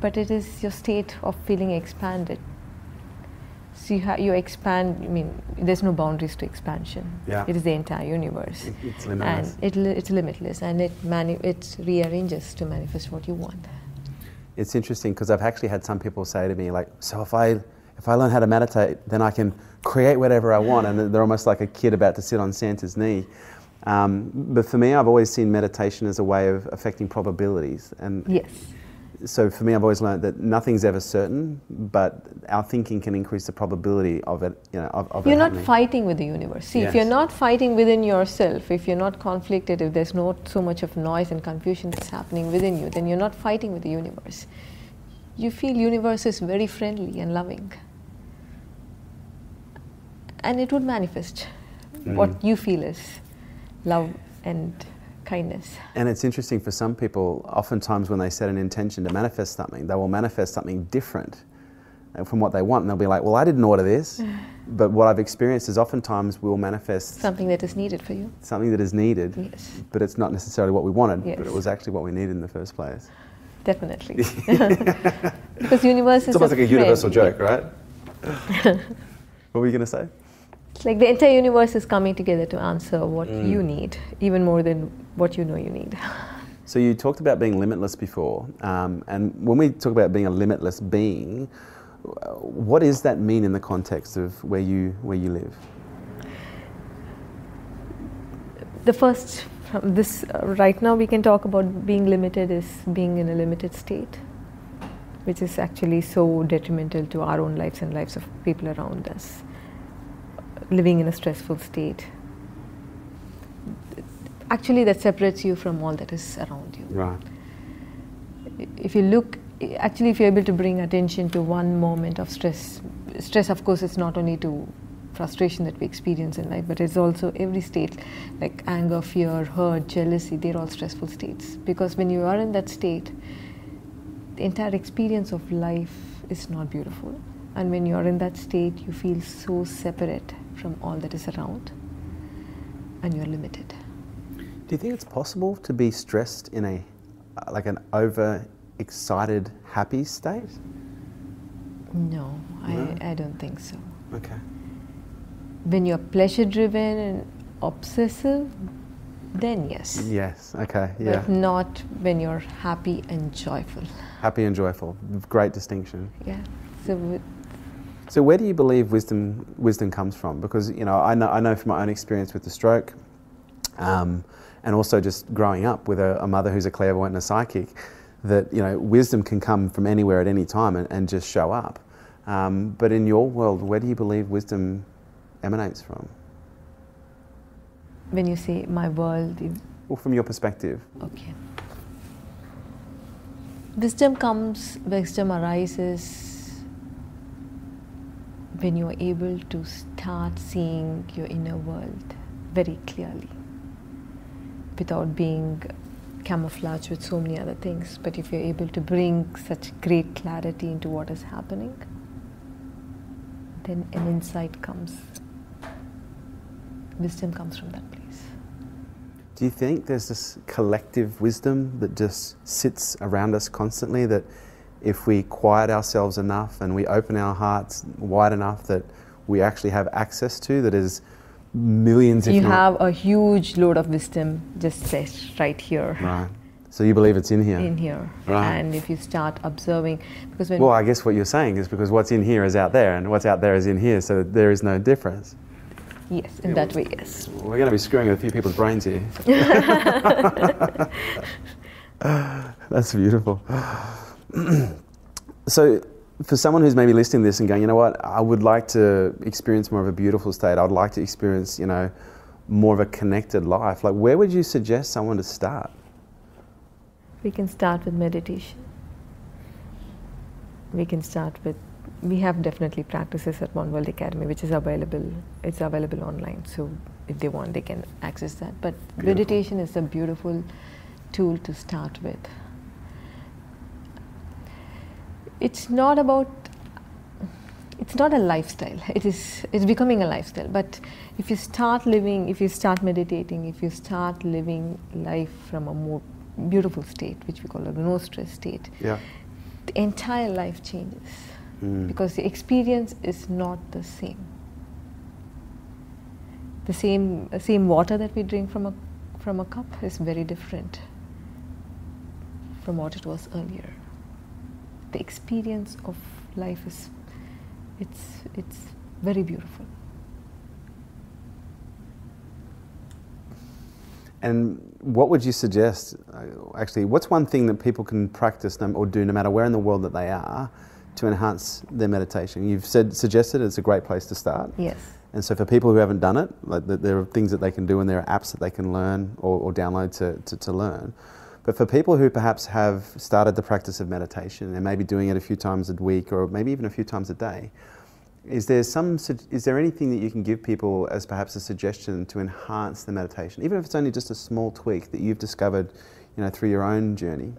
S2: but it is your state of feeling expanded. So you expand, I mean, there's no boundaries to expansion.
S1: Yeah.
S2: It is the entire universe.
S1: It's limitless.
S2: And it's limitless, and it rearranges to manifest what you want.
S1: It's interesting because I've actually had some people say to me, like, so if I learn how to meditate, then I can create whatever I want, and they're almost like a kid about to sit on Santa's knee. But for me, I've always seen meditation as a way of affecting probabilities. And
S2: yes.
S1: So for me, I've always learned that nothing's ever certain, but our thinking can increase the probability of it. You know, of
S2: you're
S1: it
S2: not
S1: happening.
S2: fighting with the universe. See,
S1: Yes.
S2: if you're not fighting within yourself, if you're not conflicted, if there's not so much of noise and confusion that's happening within you, then you're not fighting with the universe. You feel universe is very friendly and loving, and it would manifest what you feel is love and kindness.
S1: And it's interesting for some people, oftentimes when they set an intention to manifest something, they will manifest something different from what they want, and they'll be like, well, I didn't order this, but what I've experienced is oftentimes we'll manifest
S2: something that is needed for you.
S1: Something that is needed,
S2: yes.
S1: But it's not necessarily what we wanted,
S2: yes.
S1: but it was actually what we needed in the first place.
S2: Definitely. Because universe is
S1: almost like a universal joke, right? What were you going to say?
S2: It's like the entire universe is coming together to answer what you need, even more than what you know you need.
S1: So you talked about being limitless before, and when we talk about being a limitless being, what does that mean in the context of where you live?
S2: The first, right now we can talk about being limited is being in a limited state, which is actually so detrimental to our own lives and lives of people around us. Living in a stressful state. Actually, that separates you from all that is around you.
S1: Right.
S2: If you look, actually, if you're able to bring attention to one moment of stress, of course, it's not only to frustration that we experience in life, but it's also every state, like anger, fear, hurt, jealousy, they're all stressful states. Because when you are in that state, the entire experience of life is not beautiful. And when you're in that state, you feel so separate from all that is around, and you're limited.
S1: Do you think it's possible to be stressed in an overexcited, happy state?
S2: No, I don't think so.
S1: Okay.
S2: When you're pleasure-driven and obsessive, then yes.
S1: Yes, okay, yeah.
S2: But not when you're happy and joyful.
S1: Happy and joyful, great distinction.
S2: Yeah.
S1: So where do you believe wisdom comes from? Because I know from my own experience with the stroke, and also just growing up with a mother who's a clairvoyant and a psychic, that wisdom can come from anywhere at any time and just show up. But in your world, where do you believe wisdom emanates from?
S2: When you say my world,
S1: well, from your perspective.
S2: Okay. Wisdom arises when you're able to start seeing your inner world very clearly, without being camouflaged with so many other things. But if you're able to bring such great clarity into what is happening, then an insight comes. Wisdom comes from that place.
S1: Do you think there's this collective wisdom that just sits around us constantly, that if we quiet ourselves enough and we open our hearts wide enough, that we actually have access to, that is millions, if
S2: You
S1: not...
S2: have a huge load of wisdom just set right here.
S1: Right. So you believe it's in here?
S2: In here.
S1: Right.
S2: And if you start observing, because when...
S1: Well, I guess what you're saying is because what's in here is out there, and what's out there is in here, so there is no difference.
S2: Yes, in that way, yes.
S1: We're going to be screwing with a few people's brains here. That's beautiful. So for someone who's maybe listening to this and going, you know what, I would like to experience more of a beautiful state, I'd like to experience, you know, more of a connected life, like where would you suggest someone to start?
S2: We can start with meditation. We can start with, we have definitely practices at One World Academy, which is available. It's available online, so if they want, they can access that. But beautiful. Meditation is a beautiful tool to start with. It's not about, it's not a lifestyle. It's becoming a lifestyle. But if you start living, if you start meditating, if you start living life from a more beautiful state, which we call a no stress state,
S1: yeah,
S2: the entire life changes. Because the experience is not the same. The same water that we drink from a cup is very different from what it was earlier. The experience of life is, it's very beautiful.
S1: And what would you suggest, actually, what's one thing that people can practice or do no matter where in the world that they are to enhance their meditation? You've suggested it's a great place to start.
S2: Yes.
S1: And so for people who haven't done it, like there are things that they can do and there are apps that they can learn or download to learn. But for people who perhaps have started the practice of meditation and maybe doing it a few times a week or maybe even a few times a day, is there anything that you can give people as perhaps a suggestion to enhance the meditation, even if it's only just a small tweak that you've discovered, you know, through your own journey?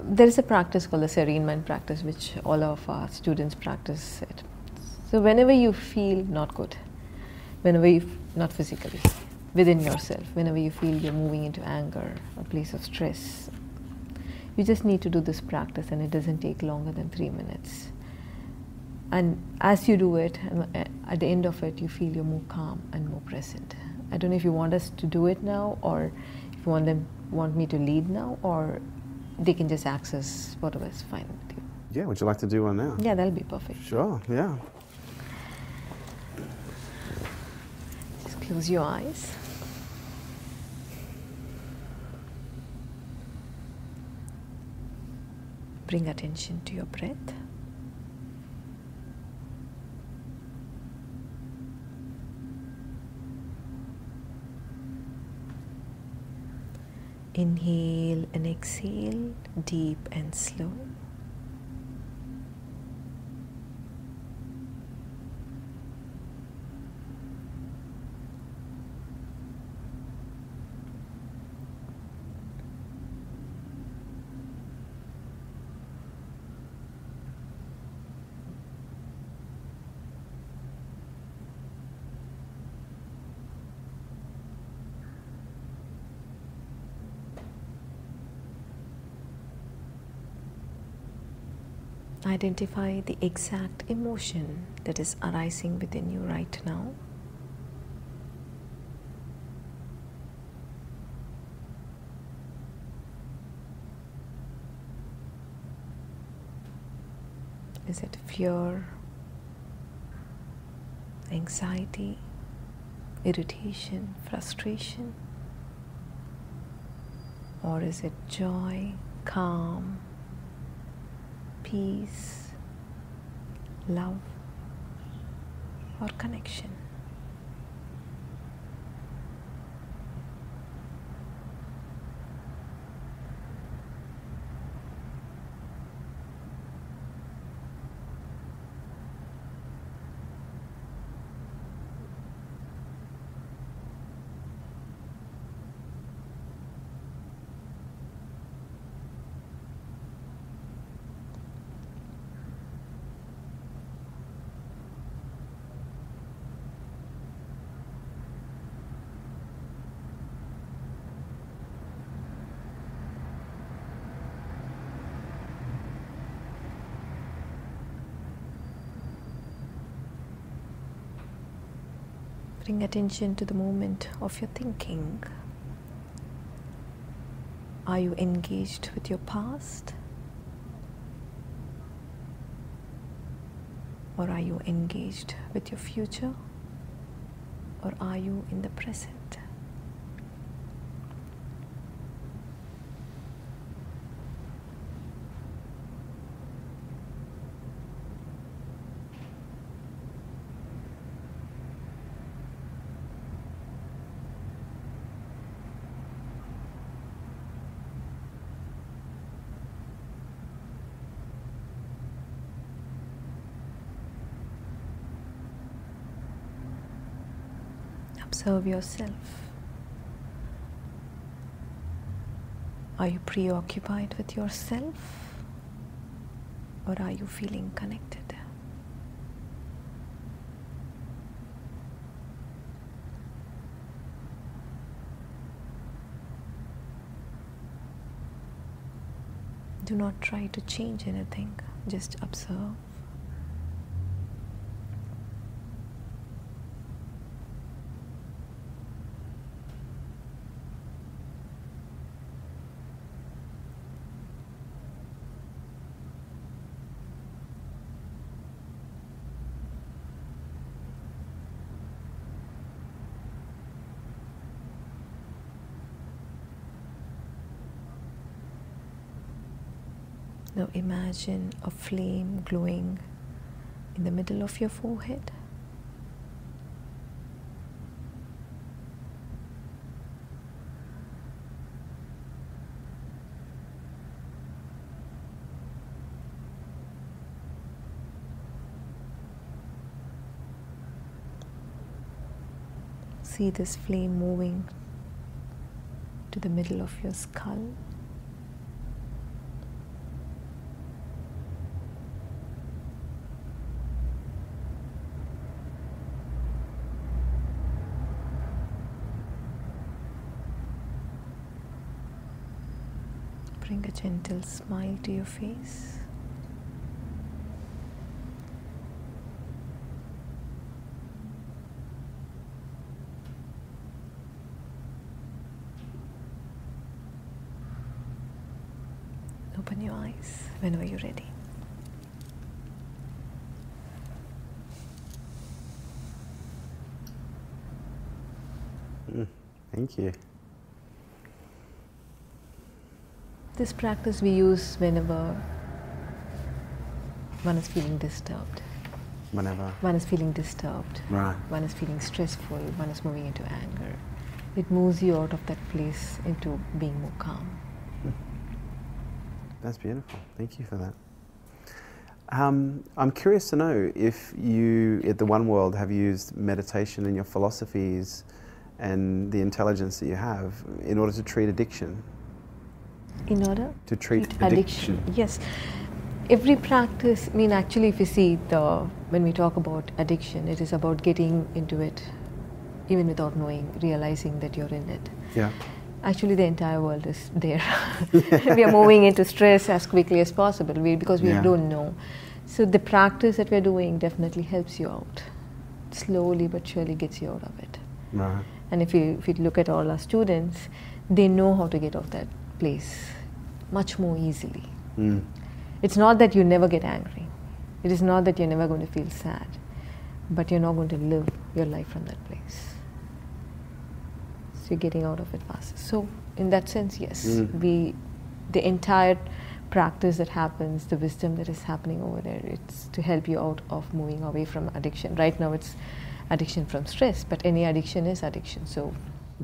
S2: There is a practice called the serene mind practice, which all of our students practice it. So whenever you feel not good, whenever you, not physically, within yourself, whenever you feel you're moving into anger, a place of stress, you just need to do this practice, and it doesn't take longer than 3 minutes. And as you do it, at the end of it, you feel you're more calm and more present. I don't know if you want us to do it now, or if you want me to lead now, or they can just access whatever is fine with you.
S1: Yeah, would you like to do one now?
S2: Yeah, that'll be perfect.
S1: Sure, yeah.
S2: Just close your eyes. Bring attention to your breath. Inhale and exhale, deep and slow. Identify the exact emotion that is arising within you right now. Is it fear, anxiety, irritation, frustration? Or is it joy, calm, peace, love, or connection? Bring attention to the moment of your thinking. Are you engaged with your past? Or are you engaged with your future? Or are you in the present? Observe yourself. Are you preoccupied with yourself, or are you feeling connected? Do not try to change anything, just observe. Now imagine a flame glowing in the middle of your forehead. See this flame moving to the middle of your skull. Bring a gentle smile to your face. Open your eyes whenever you're ready.
S1: Thank you.
S2: This practice we use whenever one is feeling disturbed.
S1: Whenever
S2: one is feeling disturbed,
S1: right.
S2: One is feeling stressful, one is moving into anger. It moves you out of that place into being more calm.
S1: That's beautiful. Thank you for that. I'm curious to know if you, at the One World, have used meditation in your philosophies and the intelligence that you have in order to treat addiction.
S2: In order
S1: to treat
S2: addiction. Yes. Every practice, I mean, actually, if you see when we talk about addiction, it is about getting into it, even without knowing, realizing that you're in it.
S1: Yeah.
S2: Actually, the entire world is there. We are moving into stress as quickly as possible because we don't know. So the practice that we're doing definitely helps you out. Slowly but surely gets you out of it.
S1: Right.
S2: And if you look at all our students, they know how to get off that place much more easily. It's not that you never get angry. It is not that you're never going to feel sad, but you're not going to live your life from that place. So you're getting out of it fast. So in that sense, yes, the entire practice that happens, the wisdom that is happening over there, it's to help you out of moving away from addiction. Right now it's addiction from stress, but any addiction is addiction. So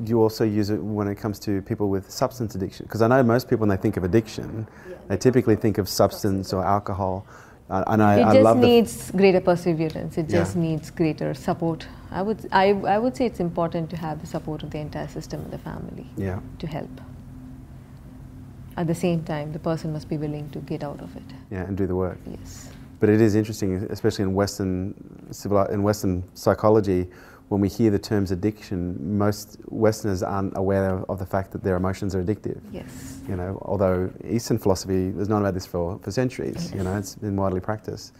S1: do you also use it when it comes to people with substance addiction? Because I know most people, when they think of addiction, they typically think of substance or alcohol. And
S2: it just needs greater perseverance. It just needs greater support. I would say it's important to have the support of the entire system and the family to help. At the same time, the person must be willing to get out of it.
S1: Yeah, and do the work.
S2: Yes.
S1: But it is interesting, especially in Western psychology, when we hear the terms addiction, most Westerners aren't aware of the fact that their emotions are addictive.
S2: Yes.
S1: You know, although Eastern philosophy has known about this for centuries. Yes. You know, it's been widely practiced.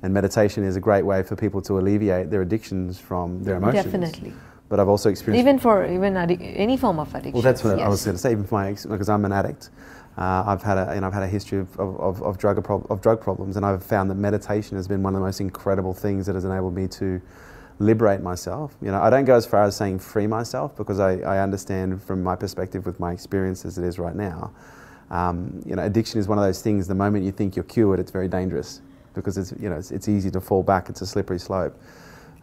S1: And meditation is a great way for people to alleviate their addictions from their emotions.
S2: Definitely.
S1: But I've also experienced...
S2: Any form of addiction.
S1: Well, that's what I was going to say, even for because I'm an addict. I've had a history of drug problems, and I've found that meditation has been one of the most incredible things that has enabled me to liberate myself. I don't go as far as saying free myself, because I understand from my perspective with my experience as it is right now. Addiction is one of those things, the moment you think you're cured, it's very dangerous, because it's easy to fall back. It's a slippery slope.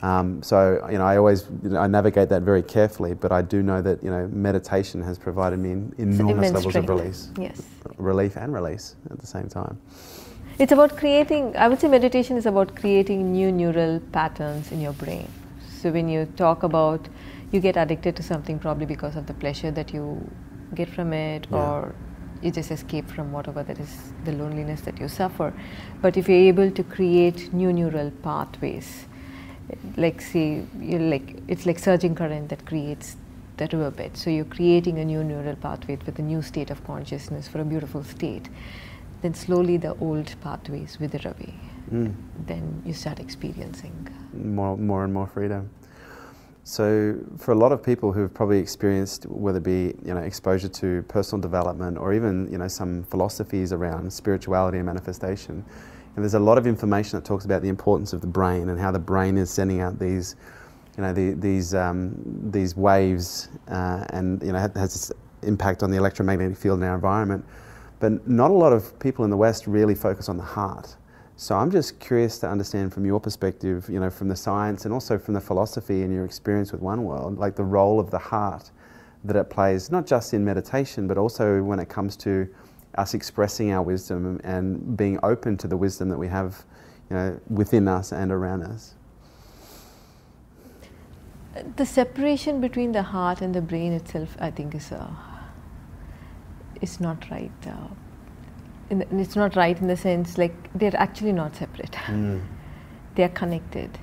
S1: So I navigate that very carefully, but I do know that meditation has provided me enormous levels of release.
S2: Yes.
S1: Relief and release at the same time.
S2: It's about creating, I would say meditation is about creating new neural patterns in your brain. So when you talk about, you get addicted to something probably because of the pleasure that you get from it, or you just escape from whatever that is, the loneliness that you suffer. But if you're able to create new neural pathways, like say, it's like surging current that creates the riverbed. So you're creating a new neural pathway with a new state of consciousness for a beautiful state. Then slowly the old pathways wither away. Then you start experiencing
S1: more and more freedom. So for a lot of people who have probably experienced, whether it be exposure to personal development or even some philosophies around spirituality and manifestation, and there's a lot of information that talks about the importance of the brain and how the brain is sending out these these waves and has this impact on the electromagnetic field in our environment. But not a lot of people in the West really focus on the heart. So I'm just curious to understand from your perspective, from the science and also from the philosophy and your experience with One World, like the role of the heart that it plays, not just in meditation, but also when it comes to us expressing our wisdom and being open to the wisdom that we have, within us and around us.
S2: The separation between the heart and the brain itself, I think, is not right. It's not right in the sense, like, they're actually not separate. They're connected.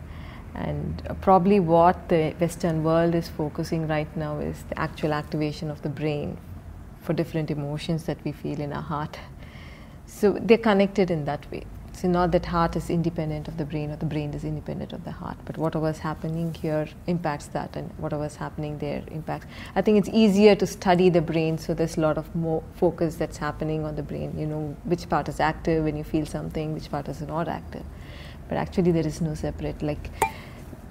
S2: And probably what the Western world is focusing right now is the actual activation of the brain for different emotions that we feel in our heart. So they're connected in that way. So not that heart is independent of the brain or the brain is independent of the heart, but whatever's happening here impacts that, and whatever's happening there impacts. I think it's easier to study the brain, so there's a lot of more focus that's happening on the brain. Which part is active when you feel something, which part is not active. But actually there is no separate, like,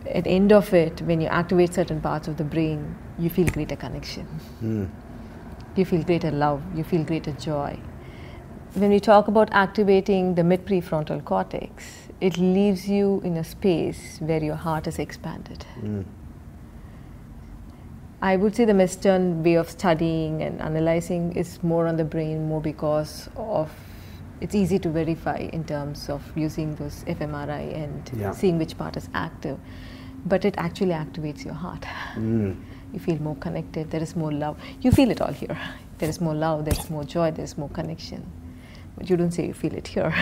S2: at the end of it, when you activate certain parts of the brain, you feel greater connection. You feel greater love, you feel greater joy. When we talk about activating the mid-prefrontal cortex, it leaves you in a space where your heart is expanded. I would say the Western way of studying and analyzing is more on the brain, more because of it's easy to verify in terms of using those fMRI and seeing which part is active. But it actually activates your heart. You feel more connected, there is more love. You feel it all here. There is more love, there is more joy, there is more connection. But you don't say you feel it here.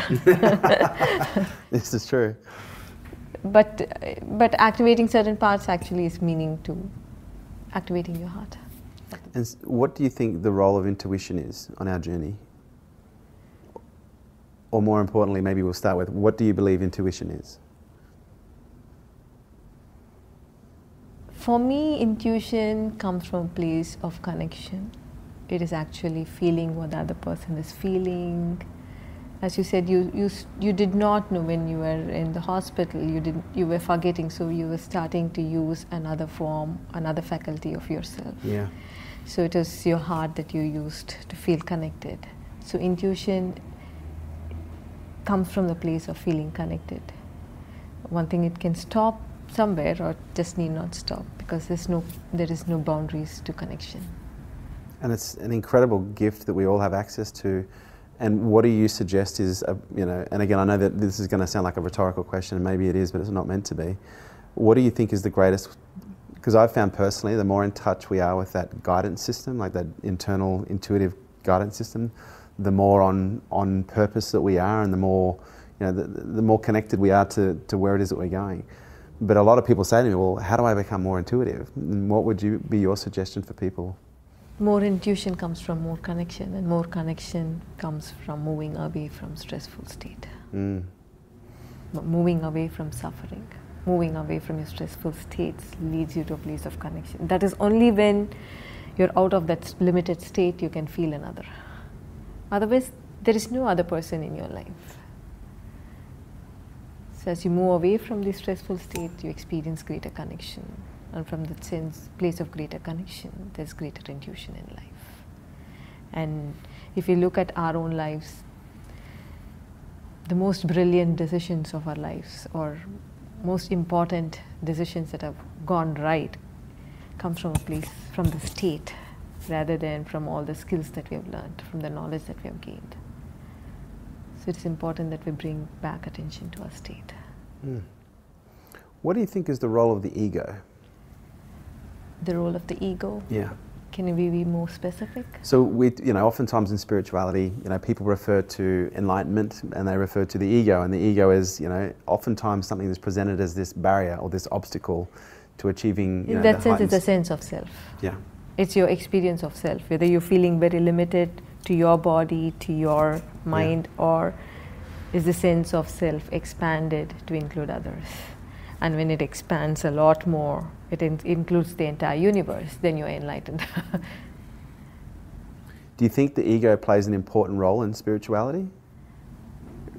S1: This is true.
S2: But activating certain parts actually is meaning to activating your heart.
S1: And what do you think the role of intuition is on our journey? Or more importantly, maybe we'll start with, what do you believe intuition is?
S2: For me, intuition comes from a place of connection. It is actually feeling what the other person is feeling. As you said, you did not know when you were in the hospital, you were forgetting, so you were starting to use another form, another faculty of yourself. So it was your heart that you used to feel connected. So intuition comes from the place of feeling connected. One thing, it can stop somewhere or just need not stop, because there is no boundaries to connection.
S1: And it's an incredible gift that we all have access to. And what do you suggest is, and again, I know that this is going to sound like a rhetorical question, and maybe it is, but it's not meant to be. What do you think is the greatest, because I've found personally, the more in touch we are with that guidance system, like that internal intuitive guidance system, the more on purpose that we are, and the more, the more connected we are to where it is that we're going. But a lot of people say to me, well, how do I become more intuitive? And what would be your suggestion for people?
S2: More intuition comes from more connection, and more connection comes from moving away from stressful state. moving away from suffering, moving away from your stressful states leads you to a place of connection. That is only when you're out of that limited state you can feel another. Otherwise, there is no other person in your life. So as you move away from the stressful state, you experience greater connection. And from that place of greater connection, there's greater intuition in life. And if you look at our own lives, the most brilliant decisions of our lives, or most important decisions that have gone right, comes from a place, from the state, rather than from all the skills that we have learned, from the knowledge that we have gained. So it's important that we bring back attention to our state.
S1: What do you think is the role of the ego?
S2: The role of the ego?
S1: Yeah.
S2: Can we be more specific?
S1: So oftentimes in spirituality, people refer to enlightenment and they refer to the ego, and the ego is, oftentimes something that's presented as this barrier or this obstacle to achieving,
S2: in that sense, it's a sense of self.
S1: Yeah.
S2: It's your experience of self, whether you're feeling very limited to your body, to your mind, or is the sense of self expanded to include others. And when it expands a lot more, it includes the entire universe, then you're enlightened.
S1: Do you think the ego plays an important role in spirituality?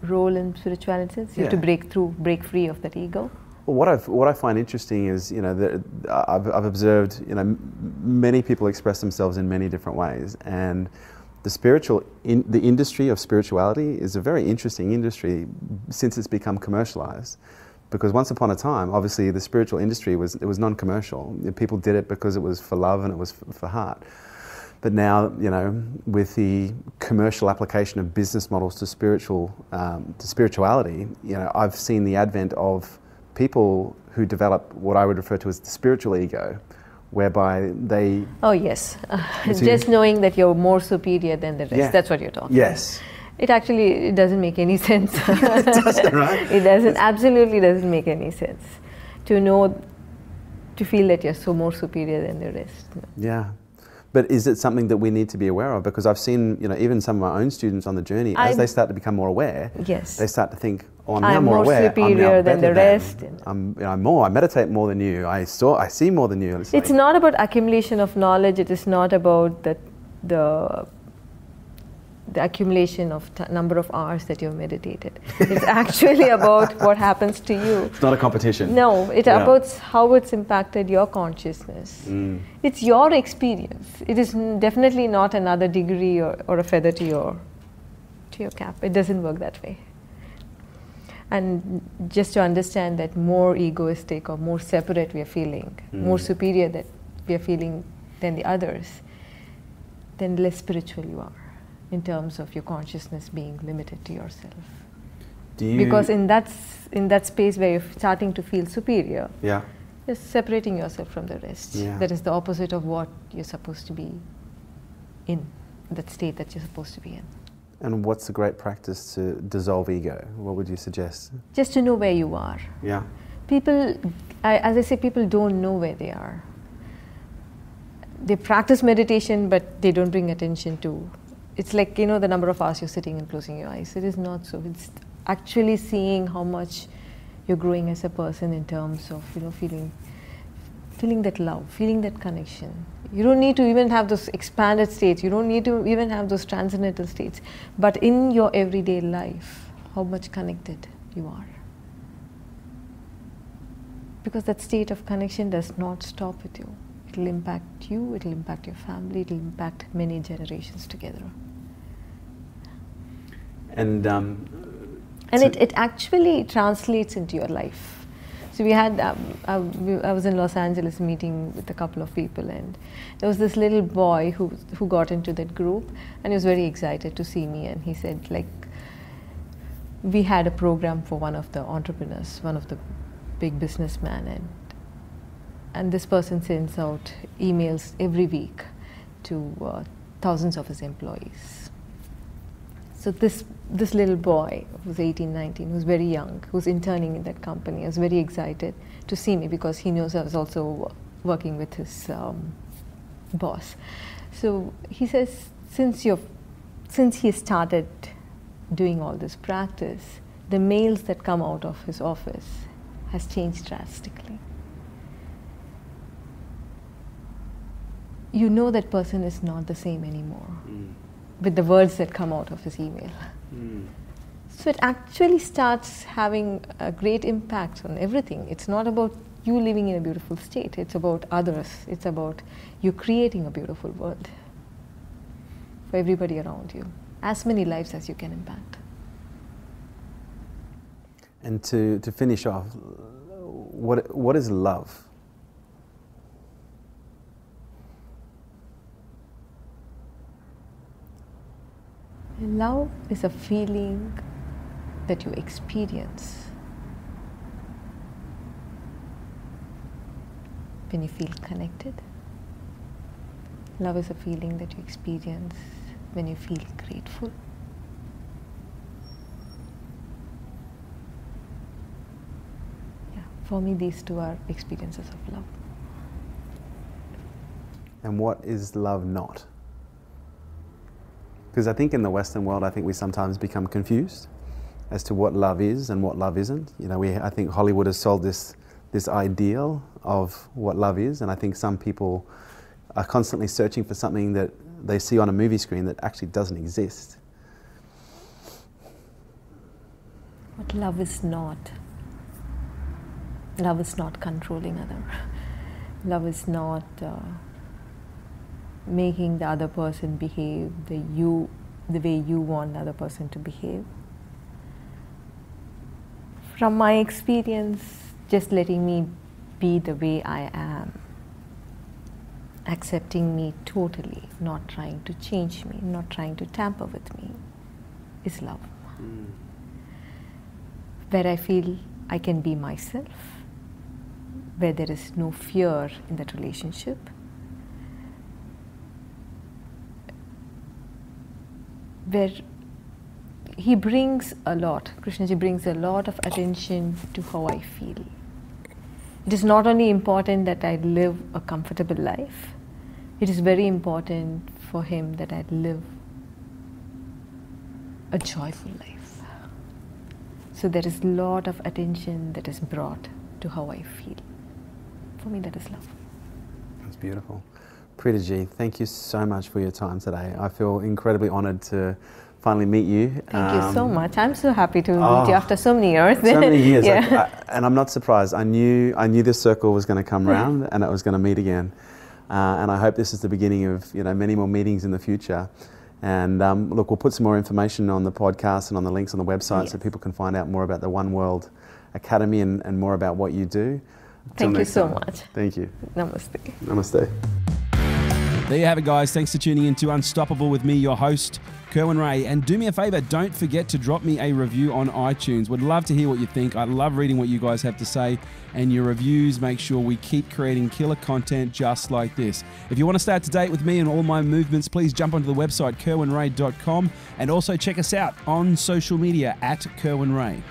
S2: Role in spirituality? You have to break free of that ego?
S1: Well, what I find interesting is, I've observed, many people express themselves in many different ways, and the industry of spirituality is a very interesting industry since it's become commercialized. Because once upon a time, obviously, the spiritual industry was non-commercial. People did it because it was for love and it was for heart. But now, with the commercial application of business models to spirituality, I've seen the advent of people who develop what I would refer to as the spiritual ego, whereby they...
S2: Oh, yes. Just knowing that you're more superior than the rest. Yeah. That's what you're talking about.
S1: Yes.
S2: It doesn't make any sense.
S1: It doesn't, right?
S2: It doesn't, absolutely doesn't make any sense. To feel that you're so more superior than the rest.
S1: Yeah. But is it something that we need to be aware of? Because I've seen, even some of my own students on the journey, as they start to become more aware,
S2: yes,
S1: they start to think, oh, I'm now more aware.
S2: Superior than the rest.
S1: I'm more. I meditate more than you. I see more than you.
S2: It's not about accumulation of knowledge. It is not about the accumulation of number of hours that you've meditated. It's actually about what happens to you.
S1: It's not a competition.
S2: No, it's about how it's impacted your consciousness. It's your experience. It is definitely not another degree or a feather to your cap. It doesn't work that way. And just to understand that more egoistic or more separate we are feeling, more superior that we are feeling than the others, then less spiritual you are, in terms of your consciousness being limited to yourself. Because in that space where you're starting to feel superior, you're separating yourself from the rest. That is the opposite of what you're supposed to be in, that state that you're supposed to be in.
S1: And what's the great practice to dissolve ego? What would you suggest?
S2: Just to know where you are.
S1: Yeah.
S2: People, as I say, people don't know where they are. They practice meditation, but they don't bring attention to. It's like, the number of hours you're sitting and closing your eyes. It is not so. It's actually seeing how much you're growing as a person in terms of, feeling that love, feeling that connection. You don't need to even have those expanded states. You don't need to even have those transcendental states. But in your everyday life, how much connected you are. Because that state of connection does not stop with you. It will impact you, it will impact your family, it will impact many generations together.
S1: And
S2: it actually translates into your life. So we had, I was in Los Angeles meeting with a couple of people, and there was this little boy who got into that group, and he was very excited to see me, and he said, we had a program for one of the entrepreneurs, one of the big businessmen, and this person sends out emails every week to thousands of his employees. So this little boy, who was 18, 19, who was very young, who was interning in that company, was very excited to see me because he knows I was also working with his boss. So he says, since he started doing all this practice, the mails that come out of his office has changed drastically. You know that person is not the same anymore with the words that come out of his email. So it actually starts having a great impact on everything. It's not about you living in a beautiful state, it's about others, it's about you creating a beautiful world for everybody around you, as many lives as you can impact.
S1: And to finish off, what is love?
S2: Love is a feeling that you experience when you feel connected. Love is a feeling that you experience when you feel grateful. Yeah, for me, these two are experiences of love.
S1: And what is love not? Because I think in the Western world, I think we sometimes become confused as to what love is and what love isn't. You know, I think Hollywood has sold this ideal of what love is, and I think some people are constantly searching for something that they see on a movie screen that actually doesn't exist.
S2: What love is not controlling other. Love is not making the other person behave the way you want the other person to behave. From my experience, just letting me be the way I am, accepting me totally, not trying to change me, not trying to tamper with me, is love. Where I feel I can be myself, where there is no fear in that relationship, where he brings a lot, Krishnaji brings a lot of attention to how I feel. It is not only important that I live a comfortable life, it is very important for him that I live a joyful life. So there is a lot of attention that is brought to how I feel. For me, that is love.
S1: That's beautiful. Preethaji, thank you so much for your time today. I feel incredibly honoured to finally meet you.
S2: Thank you so much. I'm so happy to meet you after so many years.
S1: So many years.
S2: Yeah.
S1: And I'm not surprised. I knew this circle was going to come round and it was going to meet again. And I hope this is the beginning of many more meetings in the future. And look, we'll put some more information on the podcast and on the links on the website so people can find out more about the One World Academy and more about what you do.
S2: Thank you so much.
S1: Thank you.
S2: Namaste.
S1: Namaste.
S3: There you have it, guys. Thanks for tuning in to Unstoppable with me, your host, Kerwin Ray. And do me a favor, don't forget to drop me a review on iTunes. Would love to hear what you think. I love reading what you guys have to say, and your reviews make sure we keep creating killer content just like this. If you want to stay up to date with me and all my movements, please jump onto the website kerwinray.com and also check us out on social media at Kerwin Ray.